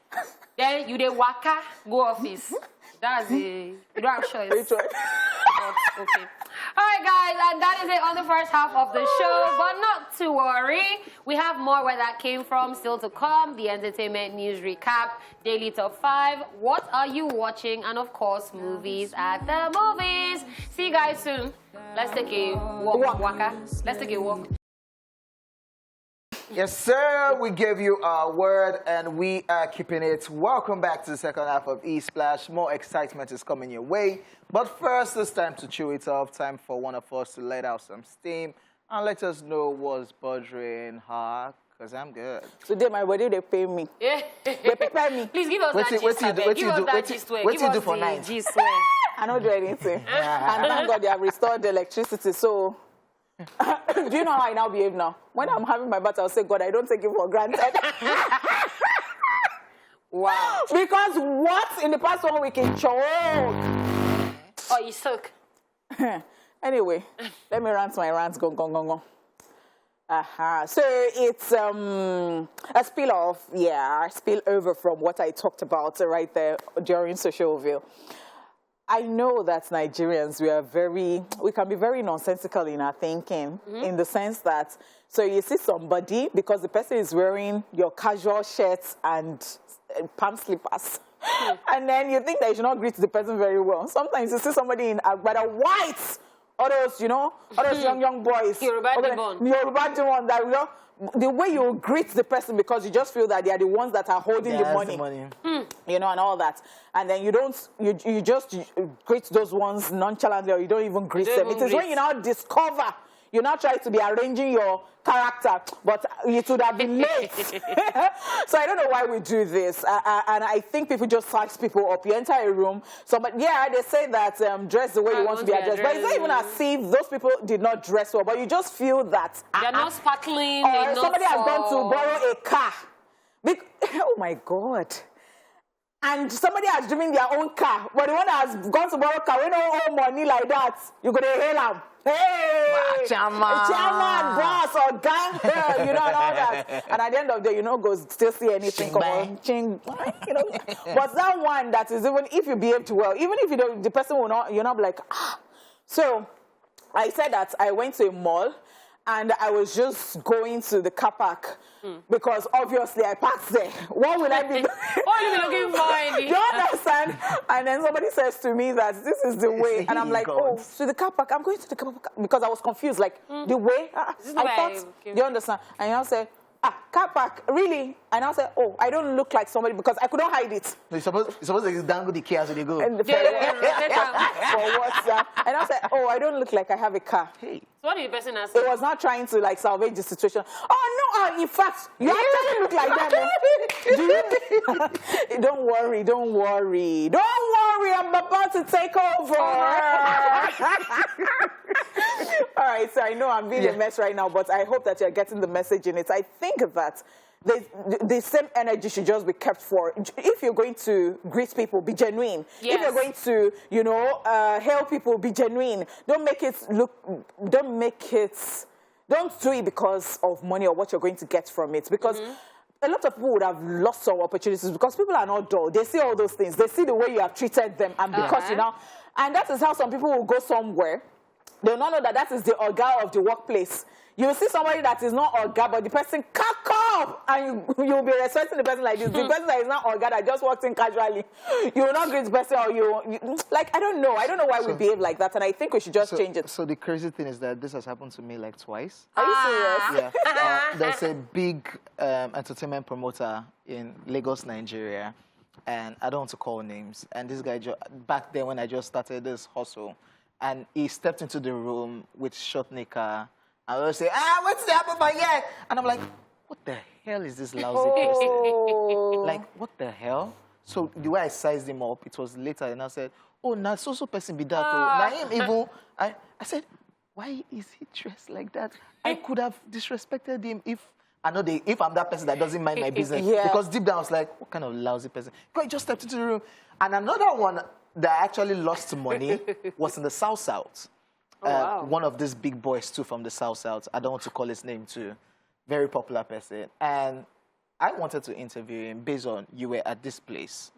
Then you dey waka go office. That's you don't have choice. Okay. All right, guys, and that is it on the first half of the show. But not to worry, we have more where that came from still to come. The entertainment news recap, daily top 5. What are you watching? And of course, movies at the movies. See you guys soon. Let's take a walk. Waka. Let's take a walk. Yes, sir. We gave you our word, and we are keeping it. Welcome back to the second half of E-Splash. More excitement is coming your way. But first, it's time to chew it off. Time for one of us to let out some steam and let us know what's bothering her, because I'm good. Today, my body, they pay me. Yeah. They prepare me. Please give us that gist. What do you do for night? I don't do anything. And thank God they have restored the electricity, so... Do you know how I now behave now? When I'm having my bath, I'll say, God, I don't take it for granted. Wow. Because what in the past 1 week in choke? Oh, you suck. Anyway, let me rant my rants. Go. So it's a spill over from what I talked about right there during Socialville. I know that Nigerians, we can be very nonsensical in our thinking, in the sense that, so you see somebody, because the person is wearing your casual shirts and palm slippers, and then you think that you should not greet the person very well. Sometimes you see somebody in Agbada white, all those young boys. Yoruba Demon that, you know, the way you greet the person because you just feel that they are the ones that are holding the money. You know, and all that. And then you just greet those ones nonchalantly, or you don't even greet them. It is when you now discover, you now try to be arranging your character, but it would have been late. So I don't know why we do this. And I think people just size people up. You enter a room, they say that dress the way you want to be addressed. But it's not even as if those people did not dress well, but you just feel that they're not sparkling. Or somebody has gone to borrow a car. Oh my God. And somebody has driven their own car, but the one that has gone to borrow a car, we don't owe money like that. You're going to hail them. Hey! Chairman, boss, or gang, you know, and all that. And at the end of the day, you know, go still see anything. Come on, ching, you know. But that one that is, even if you behave too well, even if you don't, the person will not, you're not like, ah. So I said that I went to a mall, and I was just going to the car park because obviously I parked there. What will I be doing? What are you looking for? Do you understand? And then somebody says to me that this is the way. And I'm like, oh, to the car park. I'm going to the car park because I was confused. Like, the way? I thought, do you understand? And I'll say, car park, really? And I'll say, oh, I don't look like somebody because I couldn't hide it. You're supposed to dangle the key as they go. For WhatsApp. And I'll say, oh, I don't look like I have a car. Hey. So what did the person ask? It was not trying to like salvage the situation. Oh no! In fact, you actually look like that. Don't worry. I'm about to take over. All right. So I know I'm being a mess right now, but I hope that you're getting the message in it. I think that the same energy should just be kept for. If you're going to greet people, be genuine. Yes. If you're going to, help people, be genuine. Don't do it because of money or what you're going to get from it. Because a lot of people would have lost some opportunities because people are not dull. They see all those things. They see the way you have treated them, and because you know, and that is how some people will go somewhere. They will not know that that is the orga of the workplace. You will see somebody that is not orga, but the person cock up, and you will be respecting the person like this. The person that is not orga that just walks in casually, you will not greet the person, or you like, I don't know why we behave like that, and I think we should just change it. So the crazy thing is that this has happened to me like twice. Are you serious? Yeah. There's a big entertainment promoter in Lagos, Nigeria, and I don't want to call names. And this guy, back then when I just started this hustle, and he stepped into the room with short knicker, and I would say, what's the apple for yet? And I'm like, what the hell is this lousy person? Like, what the hell? So the way I sized him up, it was later, and I said, oh, now so person be that. Now him even, I said, why is he dressed like that? I could have disrespected him if I'm that person that doesn't mind my business. Because deep down I was like, what kind of lousy person? Because he just stepped into the room. And another one that actually lost money was in the South. One of these big boys too from the South. I don't want to call his name too. Very popular person. And I wanted to interview him based on you were at this place.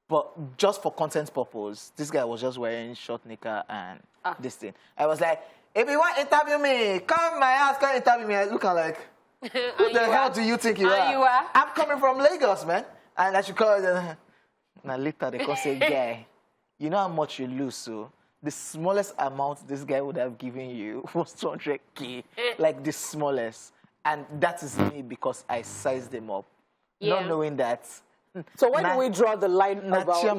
But just for content purpose, this guy was just wearing short knicker and this thing. I was like, if you want to interview me, come to my house, come interview me. I look like, who the hell do you think you are? I'm coming from Lagos, man. And I should call it. Now later they can say, guy, you know how much you lose, so the smallest amount this guy would have given you was 200K. Like the smallest. And that is me because I sized them up. Not knowing that. So when do we draw the line about, it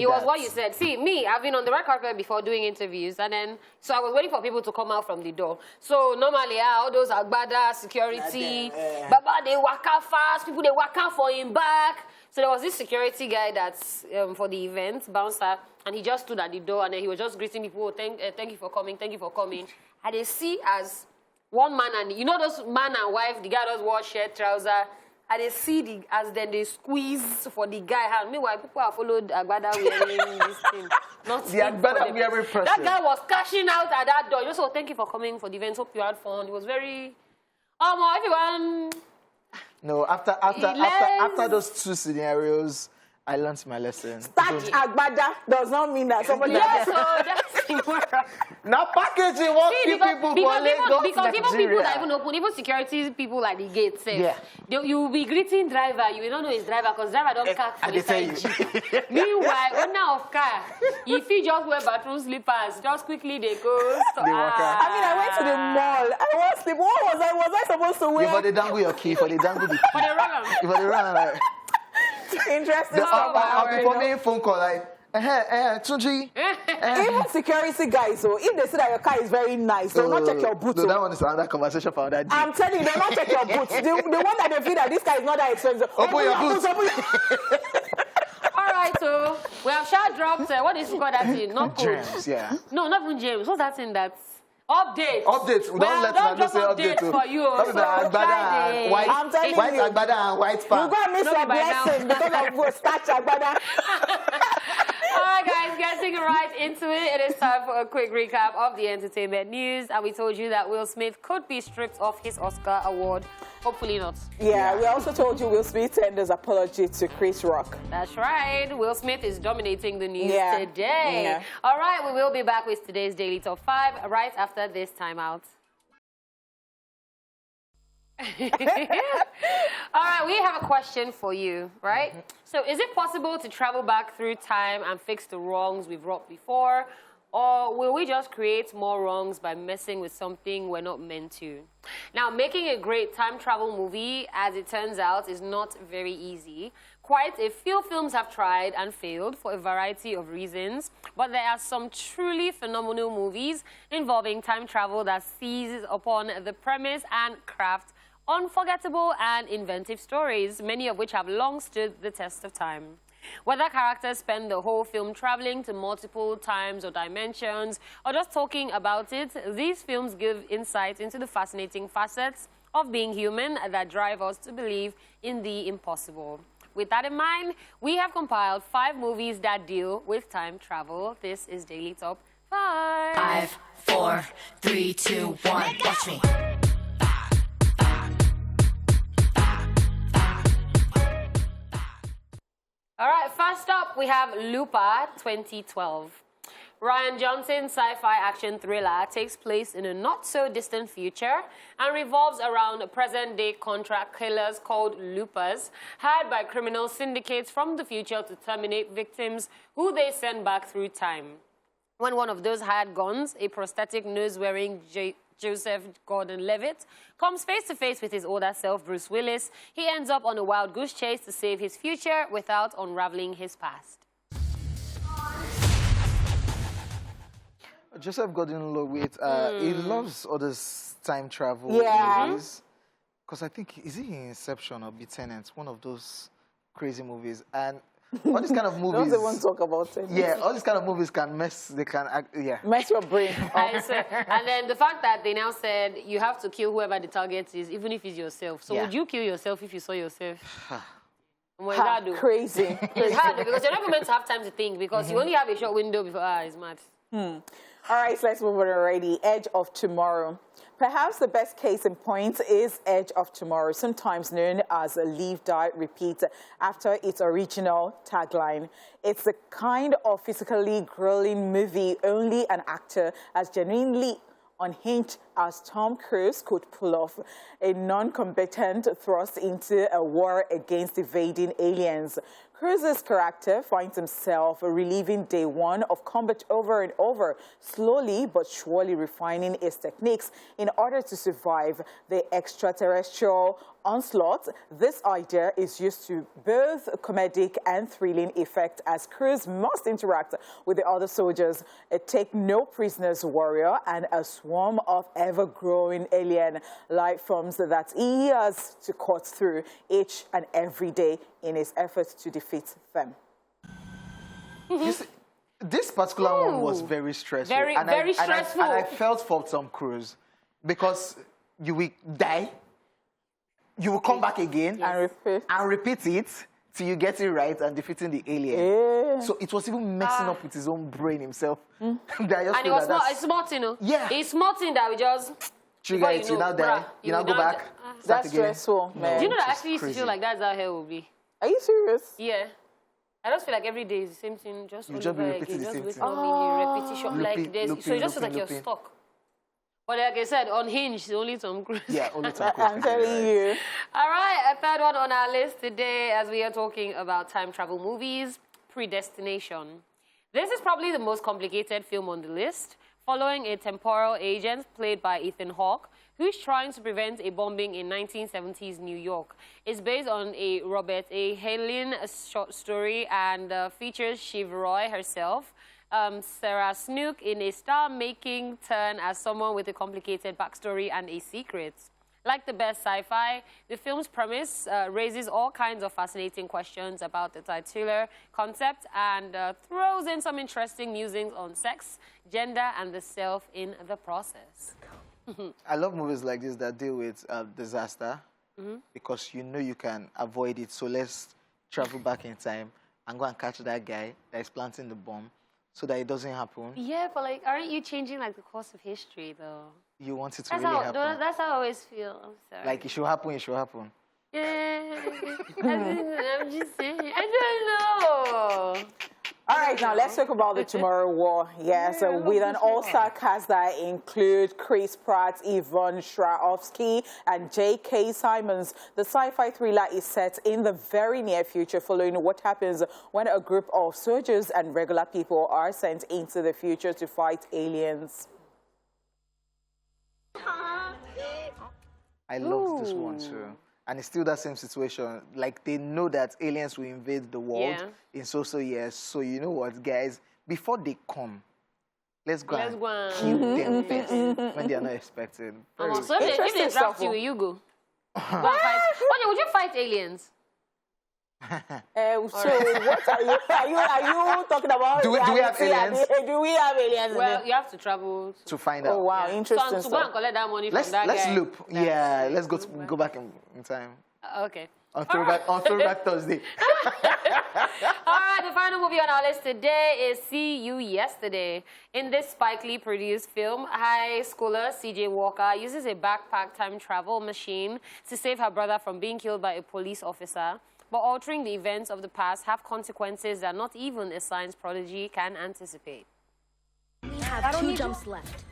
was what you said. See, me, I've been on the red carpet before doing interviews, and then, so I was waiting for people to come out from the door. So normally, all those agbada, security, Baba, they walk out fast, people, they walk out for him back. So there was this security guy that's for the event, bouncer, and he just stood at the door, and then he was just greeting people, thank you for coming, thank you for coming. And they see as one man, and you know those man and wife, the guy does wear shirt, trouser, and they see as then they squeeze for the guy hand. Meanwhile, people have followed Agbada wearing this thing. Not the Agbada wearing person. That guy was cashing out at that door. Just so thank you for coming for the event. Hope you had fun. It was very everyone. No, after those two scenarios, I learned my lesson. Starch Agbada does not mean that somebody. Yes, so that's now packaging won't keep people for Lagos, because even people that even open, even security people like the gate say, you will be greeting driver, you will not know his driver because driver don't cack for the side. Meanwhile, owner of car, if he just wear bathroom slippers, just quickly they go. I went to the mall. I was sleep. What was I? Was I supposed to wear? For the dangle your key, for the dangle the key. For the run. Interesting. I'll be for me phone call like, Tunji. Even security guys, so if they say that your car is very nice, they'll not check your boots. No, that one is another conversation for that day. I'm telling you, they'll not check your boots. The one that they feel that this car is not that expensive. Open your boots. All right, so we have shot dropped. What is it called that thing? Not code. James, yeah. No, not even James. What's that thing that's update? Updates. We don't let them say update for you. That is Agbada and white. I'm telling you. White Agbada and white fan. You're going to miss your blessing because of starch Agbada. All right, guys, getting right into it. It is time for a quick recap of the entertainment news. And we told you that Will Smith could be stripped of his Oscar award. Hopefully not. Yeah, we also told you Will Smith tenders apology to Chris Rock. That's right. Will Smith is dominating the news today. Yeah. All right, we will be back with today's Daily Top 5 right after this timeout. All right, we have a question for you, right? So is it possible to travel back through time and fix the wrongs we've wrought before? Or will we just create more wrongs by messing with something we're not meant to? Now, making a great time travel movie, as it turns out, is not very easy. Quite a few films have tried and failed for a variety of reasons, but there are some truly phenomenal movies involving time travel that seizes upon the premise and craft unforgettable and inventive stories, many of which have long stood the test of time. Whether characters spend the whole film traveling to multiple times or dimensions, or just talking about it, these films give insight into the fascinating facets of being human that drive us to believe in the impossible. With that in mind, we have compiled 5 movies that deal with time travel. This is Daily Top 5. 5, 4, 3, 2, 1, watch me. First up, we have Looper 2012. Ryan Johnson's sci-fi action thriller takes place in a not-so-distant future and revolves around present-day contract killers called loopers, hired by criminal syndicates from the future to terminate victims who they send back through time. When one of those hired guns, a prosthetic nose-wearing Joseph Gordon-Levitt, comes face-to-face with his older self, Bruce Willis, he ends up on a wild goose chase to save his future without unraveling his past. Joseph Gordon-Levitt, he loves all this time travel movies. Because I think, is it in Inception or Be Tenant? One of those crazy movies. And all these kind of movies... Don't want to talk about it. Yeah, all these kind of movies can mess, mess your brain up. And then the fact that they now said you have to kill whoever the target is, even if it's yourself. So would you kill yourself if you saw yourself? Crazy. It's hard because you're never meant to have time to think because you only have a short window before, it's mad. All right, so let's move on already. Edge of Tomorrow. Perhaps the best case in point is Edge of Tomorrow, sometimes known as Live, Die, Repeat, after its original tagline. It's the kind of physically grueling movie only an actor as genuinely unhinged as Tom Cruise could pull off, a non-combatant thrust into a war against invading aliens. Cruise's character finds himself reliving day one of combat over and over, slowly but surely refining his techniques in order to survive the extraterrestrial onslaught. This idea is used to both comedic and thrilling effect as Cruise must interact with the other soldiers, a take-no-prisoners warrior, and a swarm of ever-growing alien life forms that he has to cut through each and every day in his efforts to defeat them. See, this particular one was very stressful. Very stressful. And I felt for Tom Cruise because you will die, you will come back again and repeat it till you get it right and defeating the alien. So it was even messing up with his own brain himself. And it was a small thing, you know? Yeah. It's small thing that we just... Trigger it, you now die, you now go back. That's stressful, man. Do you know that I actually used to feel like that's how hell will be? Are you serious? Yeah. I just feel like every day is the same thing, just you all just be over repeating again, the same just thing. repetition, like this. So it just feels like you're stuck. But like I said, unhinged, only Tom Cruise. Yeah, only Tom Cruise. I'm telling you. All right, a third one on our list today as we are talking about time travel movies, Predestination. This is probably the most complicated film on the list, following a temporal agent played by Ethan Hawke, who's trying to prevent a bombing in 1970s New York. It's based on a Robert A. Heinlein short story and features Shiv Roy herself, Sarah Snook in a star-making turn as someone with a complicated backstory and a secret. Like the best sci-fi, the film's premise raises all kinds of fascinating questions about the titular concept and throws in some interesting musings on sex, gender, and the self in the process. I love movies like this that deal with disaster because you know you can avoid it. So let's travel back in time and go and catch that guy that is planting the bomb so that it doesn't happen. Yeah, but like, aren't you changing like the course of history though? You want it to That's really how, happen. That's how I always feel. I'm sorry. Like it should happen, it should happen. Yeah, I'm just saying. I don't know. All right, now let's talk about the Tomorrow War. Yes, with an all-star cast that include Chris Pratt, Yvonne Strahovski, and J.K. Simmons. The sci-fi thriller is set in the very near future, following what happens when a group of soldiers and regular people are sent into the future to fight aliens. I loved this one too. And it's still that same situation. Like, they know that aliens will invade the world in so years. So, you know what, guys? Before they come, let's go and kill them first when they are not expected. So if they draft you, you go. Would you fight aliens? So what are you talking about? Do we have aliens? Do we have aliens? Well, you have to travel to find out. Oh wow, interesting. So to go and collect that money from that guy. Let's loop. Yeah, let's go back in time. Okay. On Throwback Thursday. All right, the final movie on our list today is See You Yesterday. In this Spike Lee produced film, high schooler CJ Walker uses a backpack time travel machine to save her brother from being killed by a police officer. But altering the events of the past have consequences that not even a science prodigy can anticipate. We have 2 jumps left.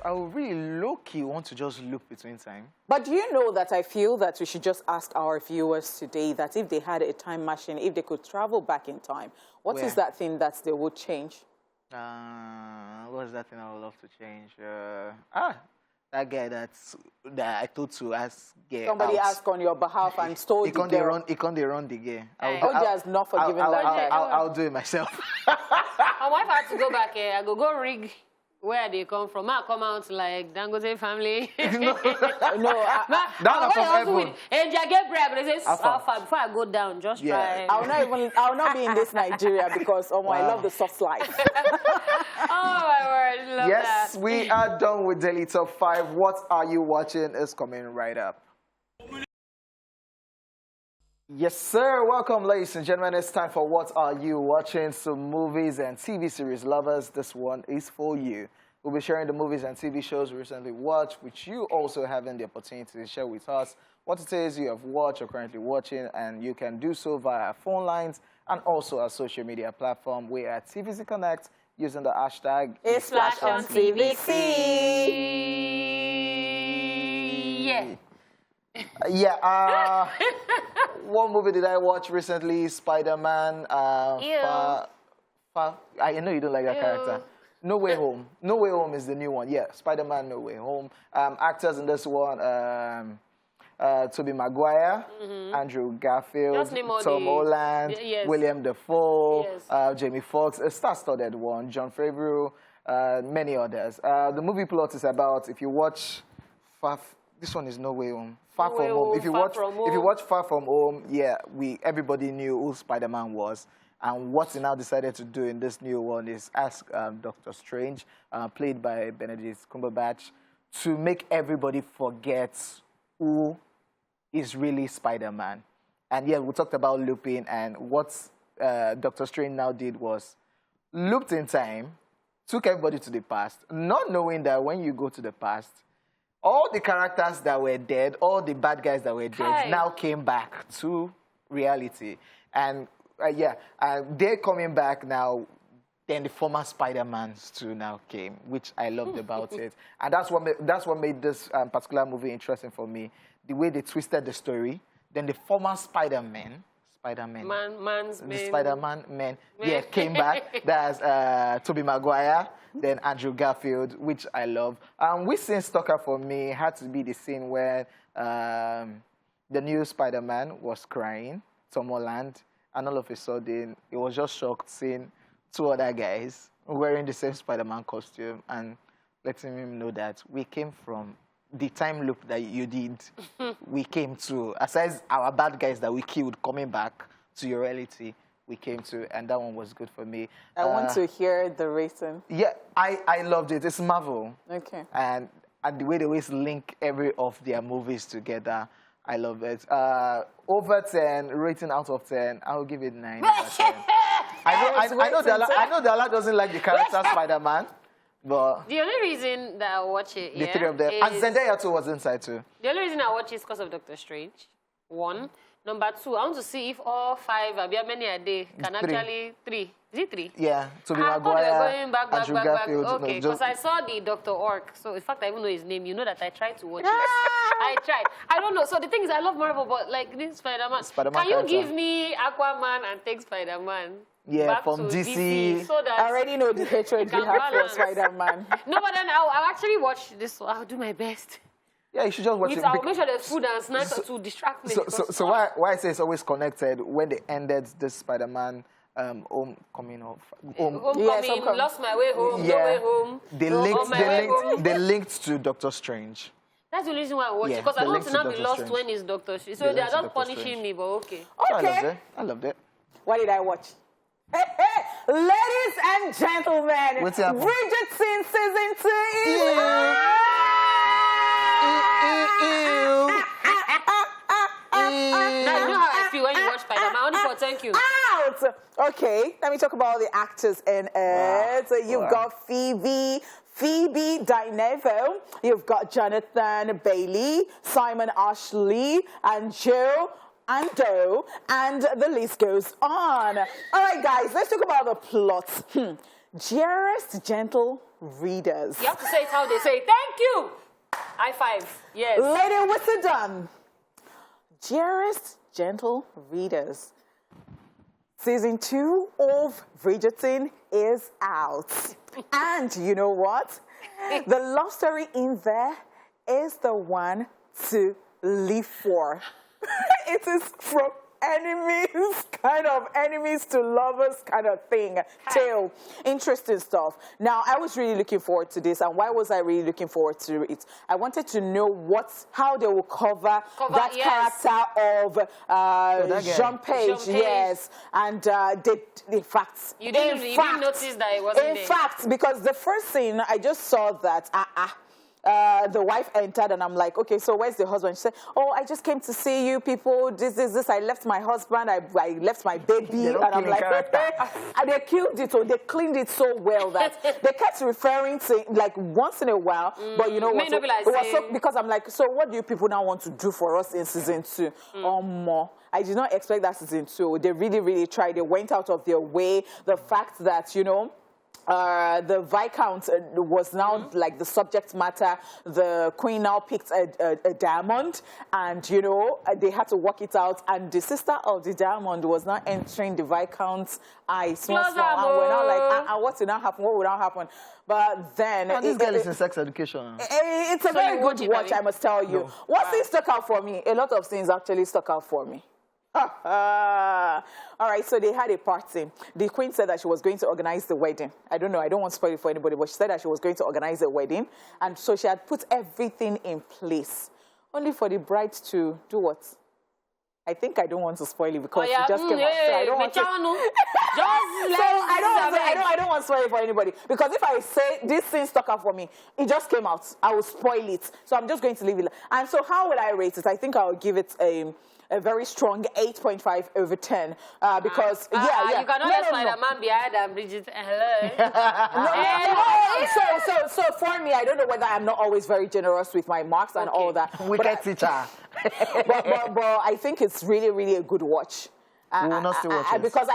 I would really low-key want to just look between time. But do you know that I feel that we should just ask our viewers today that if they had a time machine, if they could travel back in time, what is that thing that they would change? What is that thing I would love to change? That guy that I told to ask. Somebody asked on your behalf and stole the girl. He can't run the game. OJ has not forgiven that guy. I'll do it myself. My wife had to go back here. I go rig where they come from. I come out like Dangote family. Down from heaven. And I get bread, but they say, Alpha, before I go down, just try. I'll not be in this Nigeria because I love the soft life. Oh my word, love that. Yes, we are done with Daily Top 5. What are you watching is coming right up. Yes, sir. Welcome, ladies and gentlemen. It's time for What Are You Watching? So movies and TV series lovers, this one is for you. We'll be sharing the movies and TV shows we recently watched, which you also having the opportunity to share with us what it is you have watched or currently watching, and you can do so via our phone lines and also our social media platform. We are at TVC Connect using the hashtag /on TVC. Yeah. What movie did I watch recently? Spider-Man. I know you don't like that character. No Way Home. No Way Home is the new one. Yeah, Spider-Man No Way Home. Actors in this one, Tobey Maguire, Andrew Garfield, Tom Holland, William Dafoe, Jamie Foxx, a star-studded one, John Favreau, many others. The movie plot is about, if you watch this one is No Way Home. Far From Home. If you watch Far From Home, yeah, everybody knew who Spider-Man was. And what he now decided to do in this new one is ask Dr. Strange, played by Benedict Cumberbatch, to make everybody forget who is really Spider-Man. And yeah, we talked about looping, and what Dr. Strange now did was looped in time, took everybody to the past, not knowing that when you go to the past, all the characters that were dead, all the bad guys that were dead, now came back to reality. And they're coming back now. Then the former Spider-Mans too now came, which I loved about it. And that's what made this particular movie interesting for me. The way they twisted the story. Then the former Spider-Man, came back. That's Tobey Maguire, then Andrew Garfield, which I love. Which scene stuck out for me had to be the scene where the new Spider-Man was crying, Tom Holland, and all of a sudden, it was just shocked seeing 2 other guys wearing the same Spider-Man costume and letting him know that we came from the time loop that you did. We came to, aside our bad guys that we killed coming back to your reality, we came to, and that one was good for me. I want to hear the rating. Yeah, I loved it. It's Marvel. Okay. And the way they always link every of their movies together, I love it. Over 10, rating out of 10, I'll give it 9 out of 10. I know Dala doesn't like the character Spider-Man, but the only reason that I watch it, the 3 of them, and Zendaya too was inside too. The only reason I watch it is because of Doctor Strange. 1. Number 2, I want to see if all 5, many a day, can actually 3. Is it 3? Yeah, Tobey Maguire, going back. Garfield. Okay, because I saw the Dr. Orc. So, in fact, I even know his name. You know that I tried to watch it. I tried. I don't know. So, the thing is, I love Marvel, but like this Spider-Man. Can you give me Aquaman and take Spider-Man? Yeah, back from to DC. So that I already know the hatred you have for Spider-Man. No, but then I'll actually watch this. I'll do my best. Yeah, you should just watch it. I'll make sure there's food and snacks to distract me. So why I say it's always connected, when they ended this Spider-Man homecoming, lost my way home, no way home. They linked to Doctor Strange. That's the reason why I watch it, because I want to not be lost when it's Doctor Strange. So they're just punishing me, but okay. Okay. I loved it. What did I watch? Ladies and gentlemen, Bridgerton season 2 is out. Now you know how I feel when you watch Spider-Man. Only for thank you. Out. Okay, let me talk about all the actors in it. Wow. You've got Phoebe Dyneville. You've got Jonathan Bailey, Simon Ashley, and Joe Ando, and the list goes on. All right, guys, let's talk about the plot. Dearest gentle readers. You have to say it how they say it. Thank you. High five. Yes. Lady Wisdom. Dearest gentle readers. Season 2 of Bridgerton is out. And you know what? The love story in there is the one to live for. It is from enemies to lovers kind of thing. Tale. Interesting stuff. Now, I was really looking forward to this. And why was I really looking forward to it? I wanted to know how they will cover that character of Jean Page. Yes. And in fact... You didn't notice that it wasn't there. In fact, because the first scene, I just saw that... the wife entered and I'm like, okay, so where's the husband? She said, oh, I just came to see you people. This. I left my husband. I left my baby. And I'm like, and they killed it. Or they cleaned it so well that they kept referring to like once in a while. But you know what? It was so, because I'm like, so what do you people now want to do for us in season 2? Or more? I did not expect that season 2. They really, really tried. They went out of their way. The fact that, you know, the Viscount was now like the subject matter. The Queen now picked a diamond, and you know they had to work it out. And the sister of the diamond was not entering the Viscount's eye, small, and we're not like, what will now happen? What will now happen? But then this girl is in sex education. It's a very good watch, I must tell you. What things stuck out for me? A lot of things actually stuck out for me. All right, so they had a party. The queen said that she was going to organize the wedding. I don't know, I don't want to spoil it for anybody, but she said that she was going to organize a wedding. And so she had put everything in place, only for the bride to do what? I think I don't want to spoil it because it just came out. So I don't want to. I don't want to spoil it for anybody. Because if I say this thing stuck out for me, it just came out, I will spoil it. So I'm just going to leave it. And so how would I rate it? I think I will give it a very strong 8.5 over 10 because you cannot let Spider-Man behind and Bridget. Hello. So for me, I don't know whether I'm not always very generous with my marks and all that. Wicked teacher. but I think it's really, really a good watch. We will not still watch it. Because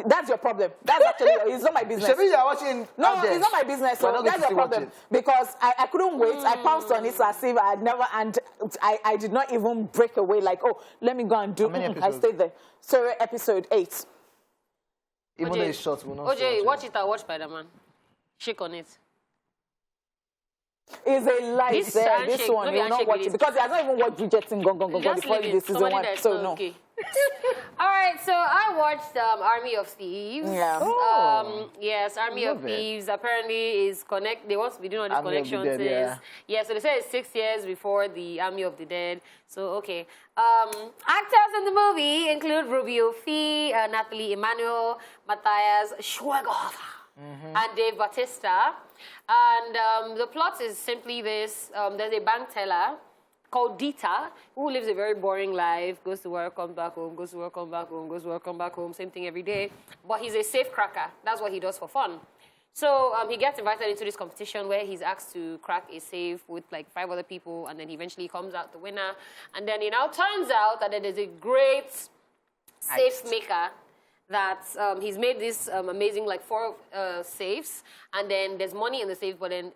that's your problem. That's actually, it's not my business. Shabi, you are watching. No, it's not my business. So that's your problem. Because I couldn't wait. I pounced on it as if I had never, and I did not even break away like, oh, let me go and do. I stayed there. So episode 8. Even though it's short, we'll not OJ, watch it. Watch Spider-Man. Shake on it. It's a lie. This one, you will not watch it because he has not even watched Bridgerton Gone before this season 1. So no. All right, so I watched Army of Thieves. Yeah. Yes, Army of Thieves apparently is They want to be doing all these connections. Yeah, so they say it's 6 years before the Army of the Dead. So, okay. Actors in the movie include Rubio Fee, Nathalie Emmanuel, Matthias Schweighöfer, and Dave Bautista. And the plot is simply this. There's a bank teller called Dita, who lives a very boring life, goes to work, comes back home, goes to work, comes back home, goes to work, comes back home, same thing every day. But he's a safe cracker. That's what he does for fun. So he gets invited into this competition where he's asked to crack a safe with like 5 other people, and then he eventually comes out the winner. And then it now turns out that there's a great safe maker that he's made this amazing like 4 safes, and then there's money in the safe, but then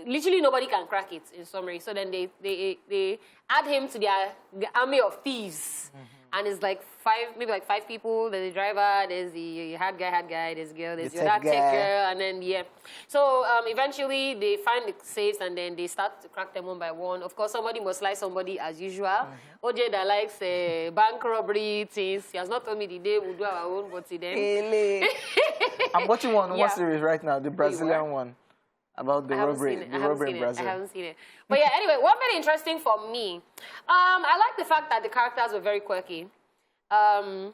literally nobody can crack it, in summary. So then they add him to their army of thieves. And it's like 5 people. There's the driver, there's the hard guy, there's the girl, there's the tech girl, and then, So eventually they find the safes and then they start to crack them one by one. Of course, somebody must lie somebody as usual. OJ that likes bank robbery things. He has not told me the day we'll do our own, but then. Really? I'm watching one series right now, the Brazilian one. About the robbery in Brazil. I haven't seen it. But yeah, anyway, what made it interesting for me, I like the fact that the characters were very quirky. The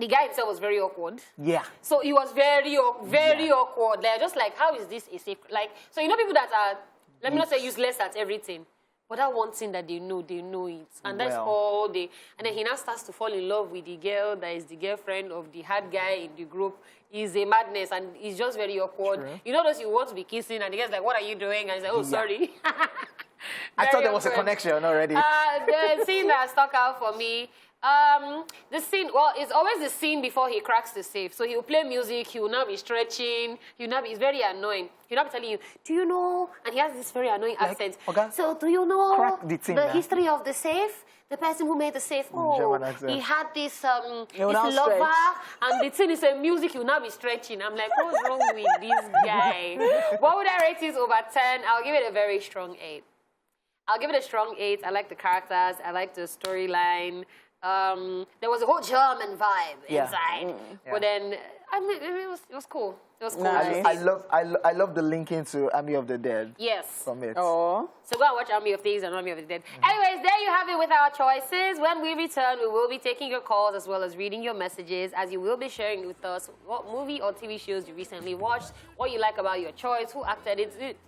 guy himself was very awkward. Yeah. So he was very awkward. They're just like, how is this a safe? Like, so you know people that are, let me not say useless at everything, but that one thing that they know it. And that's all they, and then he now starts to fall in love with the girl that is the girlfriend of the hard guy in the group. He's a madness, and he's just very awkward. True. You know those you want to be kissing, and the guy's like, what are you doing? And he's like, oh, sorry. I thought there was a connection already. The scene that stuck out for me The scene, well, it's always the scene before he cracks the safe. So he'll play music, he will now be stretching, it's very annoying. He'll now be telling you, do you know, and he has this very annoying accent. Okay. So do you know Crack the history of the safe? The person who made the safe, he had this, this lover, and the thing is a music, you'll now be stretching. I'm like, what's wrong with this guy? What would I rate this over 10? I'll give it a very strong 8. I'll give it a strong 8. I like the characters. I like the storyline. There was a whole German vibe inside. But then, I mean, it was cool. It was cool. Nice. I love the linking to Army of the Dead. Yes. From it. Oh. So go and watch Army of Thieves and Army of the Dead. Anyways, there you have it with our choices. When we return, we will be taking your calls as well as reading your messages, as you will be sharing with us what movie or TV shows you recently watched, what you like about your choice, who acted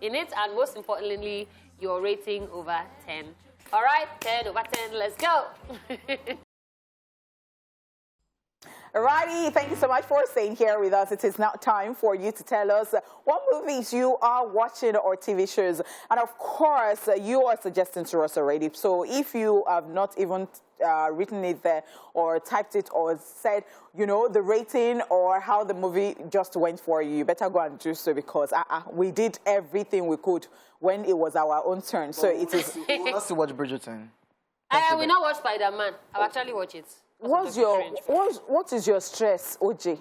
in it, and most importantly, your rating over 10. All right, 10 over 10, let's go. Alrighty, thank you so much for staying here with us. It is now time for you to tell us what movies you are watching or TV shows. And of course, you are suggesting to us already. So if you have not even written it there or typed it or said, you know, the rating or how the movie just went for you, you better go and do so, because we did everything we could when it was our own turn. So it is... We will not still watch Bridgerton. We not watch Spider-Man. I'll actually watch it. What is your stress, OJ?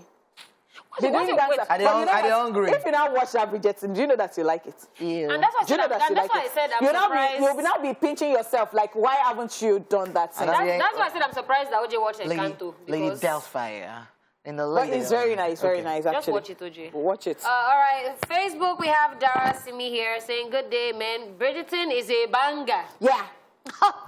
Are they hungry? If you now watch that Bridgerton, do you know that you like it? Yeah. And that's why I said I'm surprised. You'll now be pinching yourself, like, why haven't you done that? That's why I said I'm surprised that OJ watched Encanto. Lady Doubtfire. But it's very nice, very nice, actually. Just watch it, OJ. Watch it. All right, Facebook, we have Dara Simi here saying, good day, man. Bridgerton is a banger. Yeah.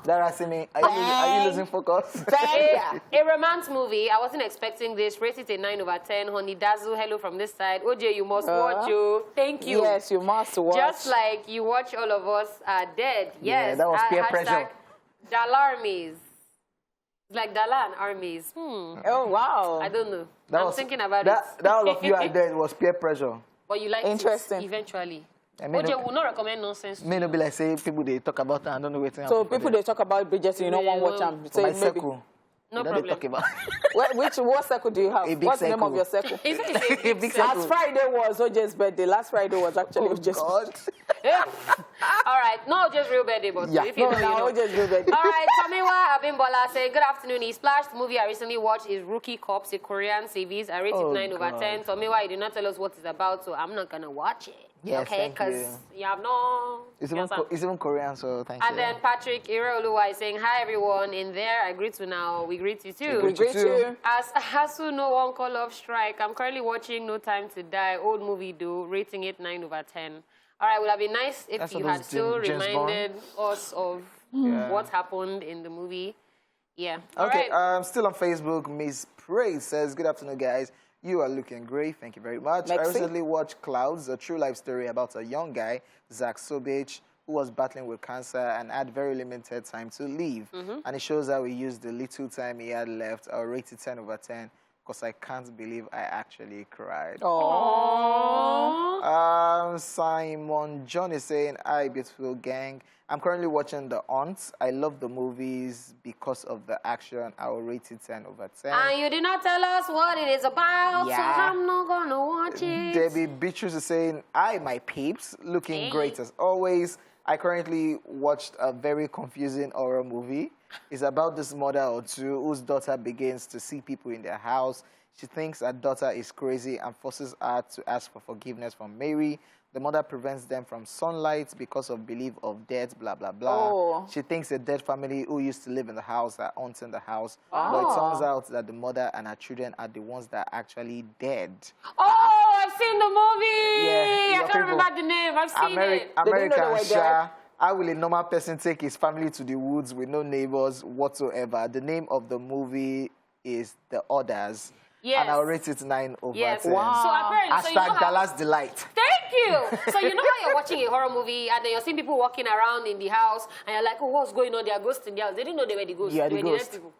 Dara Simi, are you losing focus? A romance movie. I wasn't expecting this. Rated a 9 over 10. Honey Dazzle, hello from this side. OJ, you must watch you. Thank you. Yes, you must watch. Just like you watch All of Us Are Dead. Yes. Yeah, that was peer pressure. Dalarmies. Like Dalan armies. Oh, wow. I don't know. I'm thinking about it. That All of You Are Dead was peer pressure. But you like Interesting. it eventually. OJ will not recommend nonsense. May not be like say people they talk about and I don't know what. So people they talk about Bridgerton, you don't want to watch them. So my circle. No problem. Talk about. What circle do you have? What's the name of your circle? A big circle. Last Friday was OJ's birthday. Last Friday was actually OJ's birthday. All right, no, just real birthday, but if you know, OJ's real birthday. All right, Tomiwa Abimbola saying, good afternoon, E-Splash. The movie I recently watched is Rookie Cops, a Korean series. I rated 9 over 10. Tomiwa, you did not tell us what it's about, so I'm not going to watch it. Yes, okay, because you have no... It's even Korean, so thank you. And then Patrick Iraoluwa is saying, hi, everyone. In there, I greet you now. We greet you too. We greet you. As Hasu No One Call Off Strike, I'm currently watching No Time to Die, old movie though, rating it 9 over 10. All right, would have been nice if you had still reminded us of what happened in the movie. Yeah. Okay, still on Facebook, Miss Praise says, good afternoon, guys. You are looking great. Thank you very much. I recently watched Clouds, a true life story about a young guy, Zach Sobich, who was battling with cancer and had very limited time to live. And it shows how he used the little time he had left. I'll rate it 10 over 10 because I can't believe I actually cried. Simon John is saying, hi, beautiful gang. I'm currently watching The Aunt. I love the movies because of the action. I will rate it 10 over 10. And you did not tell us what it is about, so I'm not going to watch it. Debbie Beatrice is saying, hi, my peeps. Looking great as always. I currently watched a very confusing horror movie. It's about this mother or two whose daughter begins to see people in their house. She thinks her daughter is crazy and forces her to ask for forgiveness from Mary. The mother prevents them from sunlight because of belief of death, blah, blah, blah. She thinks a dead family who used to live in the house are haunting the house. But it turns out that the mother and her children are the ones that are actually dead. Oh, I've seen the movie. Yeah, I can't remember the name. I've seen it. American Shah. How will a normal person take his family to the woods with no neighbors whatsoever? The name of the movie is The Others. Yes. And I'll rate it 9 over 10. Wow. So apparently, Hashtag Dallas Delight. Thank you. So you know how you're watching a horror movie and then you're seeing people walking around in the house and you're like, oh, what's going on? There are ghosts in the house. They didn't know they were the ghosts. Yeah, they the were ghost. the dead people.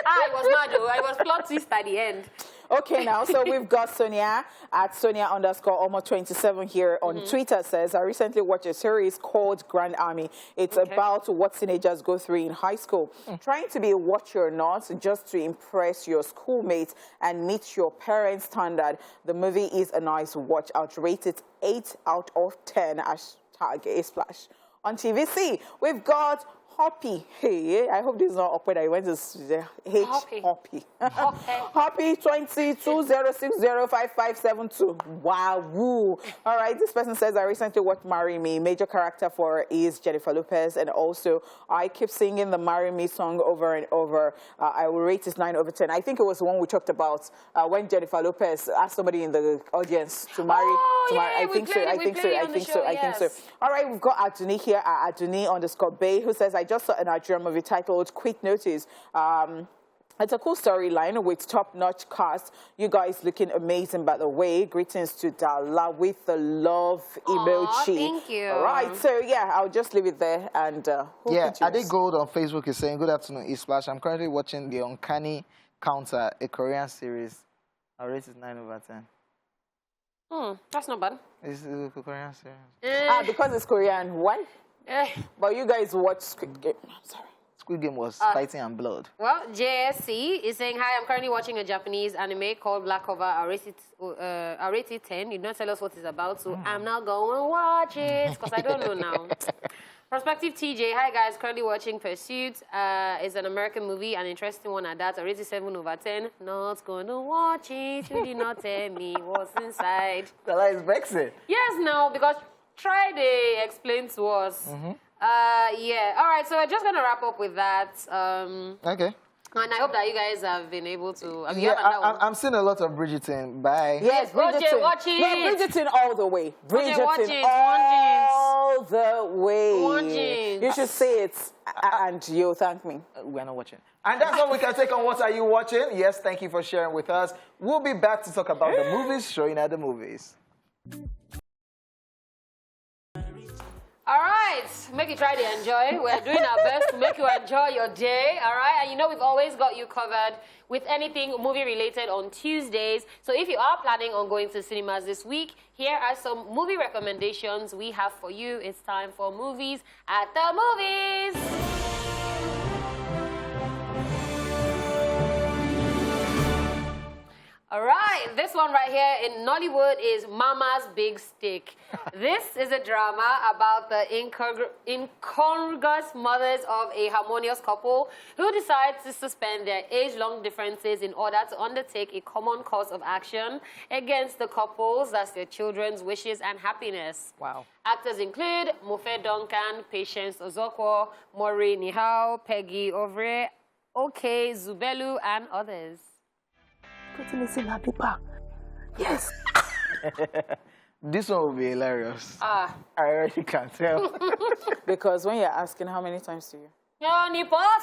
I was mad though. I was plot twist at the end. Okay, now, so we've got Sonia at Sonia_Almost27 here on Twitter says, I recently watched a series called Grand Army. It's about what teenagers go through in high school. Trying to be what you're not just to impress your schoolmates and meet your parents' standard. The movie is a nice watch. I'll rate it 8 out of 10. #A-splash. On TVC, we've got Hoppy. Hey, I hope this is not awkward. I went to Hoppy. Hoppy 2206055572. Wow. Woo. All right. This person says, I recently watched Marry Me. Major character for is Jennifer Lopez. And also, I keep singing the Marry Me song over and over. I will rate it 9 over 10. I think it was the one we talked about when Jennifer Lopez asked somebody in the audience to marry. I think so. All right. We've got Aduni here at Aduni_Bay, who says, I just saw a Nigerian movie titled Quick Notice. It's a cool storyline with top-notch cast. You guys looking amazing, by the way. Greetings to Dala with the love emoji. Thank you. All right, so yeah, I'll just leave it there. And Ade Gold on Facebook is saying, good afternoon, E-Splash. I'm currently watching The Uncanny Counter, a Korean series. I'll rate it 9 over 10. That's not bad. It's a Korean series. Because it's Korean, one. But you guys watch Squid Game. I'm sorry. Squid Game was fighting and blood. Well, JSC is saying, hi, I'm currently watching a Japanese anime called Black Cover. I'll rate it 10. You don't tell us what it's about, so I'm not going to watch it because I don't know now. Prospective TJ, hi guys, currently watching Pursuit. It's an American movie, an interesting one at that. I rate it 7 over 10. Not going to watch it. You did not tell me what's inside. That is vexing. Yes, no, because try to explain to us. Yeah. All right. So we're just gonna wrap up with that. Okay. And I hope that you guys have been able to. I'm seeing a lot of Bridgerton. Bye. Yes, Bridgerton. Watch it. No, Bridgerton all the way. Bridgerton all the way. You should say it, and you'll thank me. We're not watching. And that's all we can take on What Are You Watching? Yes, thank you for sharing with us. We'll be back to talk about the movies showing at the movies. All right, make you try to enjoy. We're doing our best to make you enjoy your day, all right? And you know we've always got you covered with anything movie-related on Tuesdays. So if you are planning on going to cinemas this week, here are some movie recommendations we have for you. It's time for Movies at the Movies. All right, this one right here in Nollywood is Mama's Big Stick. This is a drama about the incongruous mothers of a harmonious couple who decide to suspend their age-long differences in order to undertake a common course of action against the couples, that's their children's wishes and happiness. Wow. Actors include Mofe Duncan, Patience Ozokwo, Maureen Nihao, Peggy Ovre, OK Zubelu, and others. Yes. This one will be hilarious. I already can tell. Because when you're asking, how many times do you? Johnny Pot?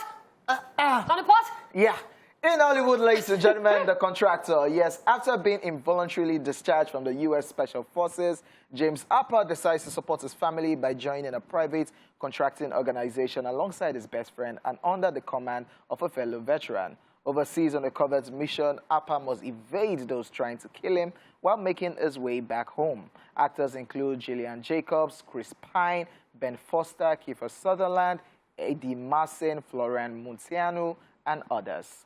Johnny Pot? Yeah. In Hollywood, ladies and gentlemen, the contractor. Yes, after being involuntarily discharged from the U.S. Special Forces, James Appa decides to support his family by joining a private contracting organization alongside his best friend and under the command of a fellow veteran. Overseas on a covert mission, Appa must evade those trying to kill him while making his way back home. Actors include Gillian Jacobs, Chris Pine, Ben Foster, Kiefer Sutherland, Eddie Marcin, Florian Munteanu, and others.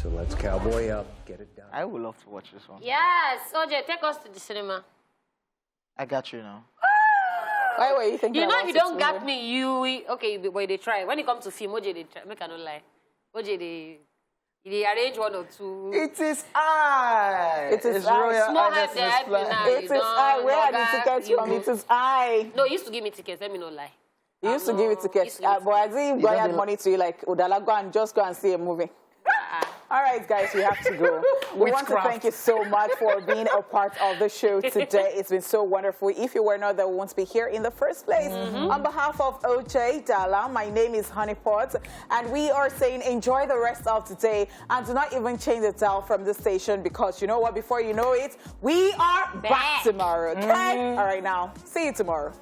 So let's cowboy up, get it done. I would love to watch this one. Yes. OJ, take us to the cinema. I got you now. Why were you thinking You know, about if you it, don't get me, okay, but they try. When it comes to film, OJ, they try. Make I not lie. OJ, they arrange 1 or 2. It is I. It is Royal Small Highness hype, they hype me now. It is I. Where are the tickets from? It is I. No, he used to give me tickets. Let me not lie. You used to give it tickets. But I think God had money to you, like, Udala, go and see a movie. All right, guys, we have to go. We want to thank you so much for being a part of the show today. It's been so wonderful. If you were not there, we won't be here in the first place. On behalf of OJ, Dala, my name is Honeypot, and we are saying enjoy the rest of today and do not even change the dial from the station because you know what? Before you know it, we are back tomorrow, okay? All right, now, see you tomorrow.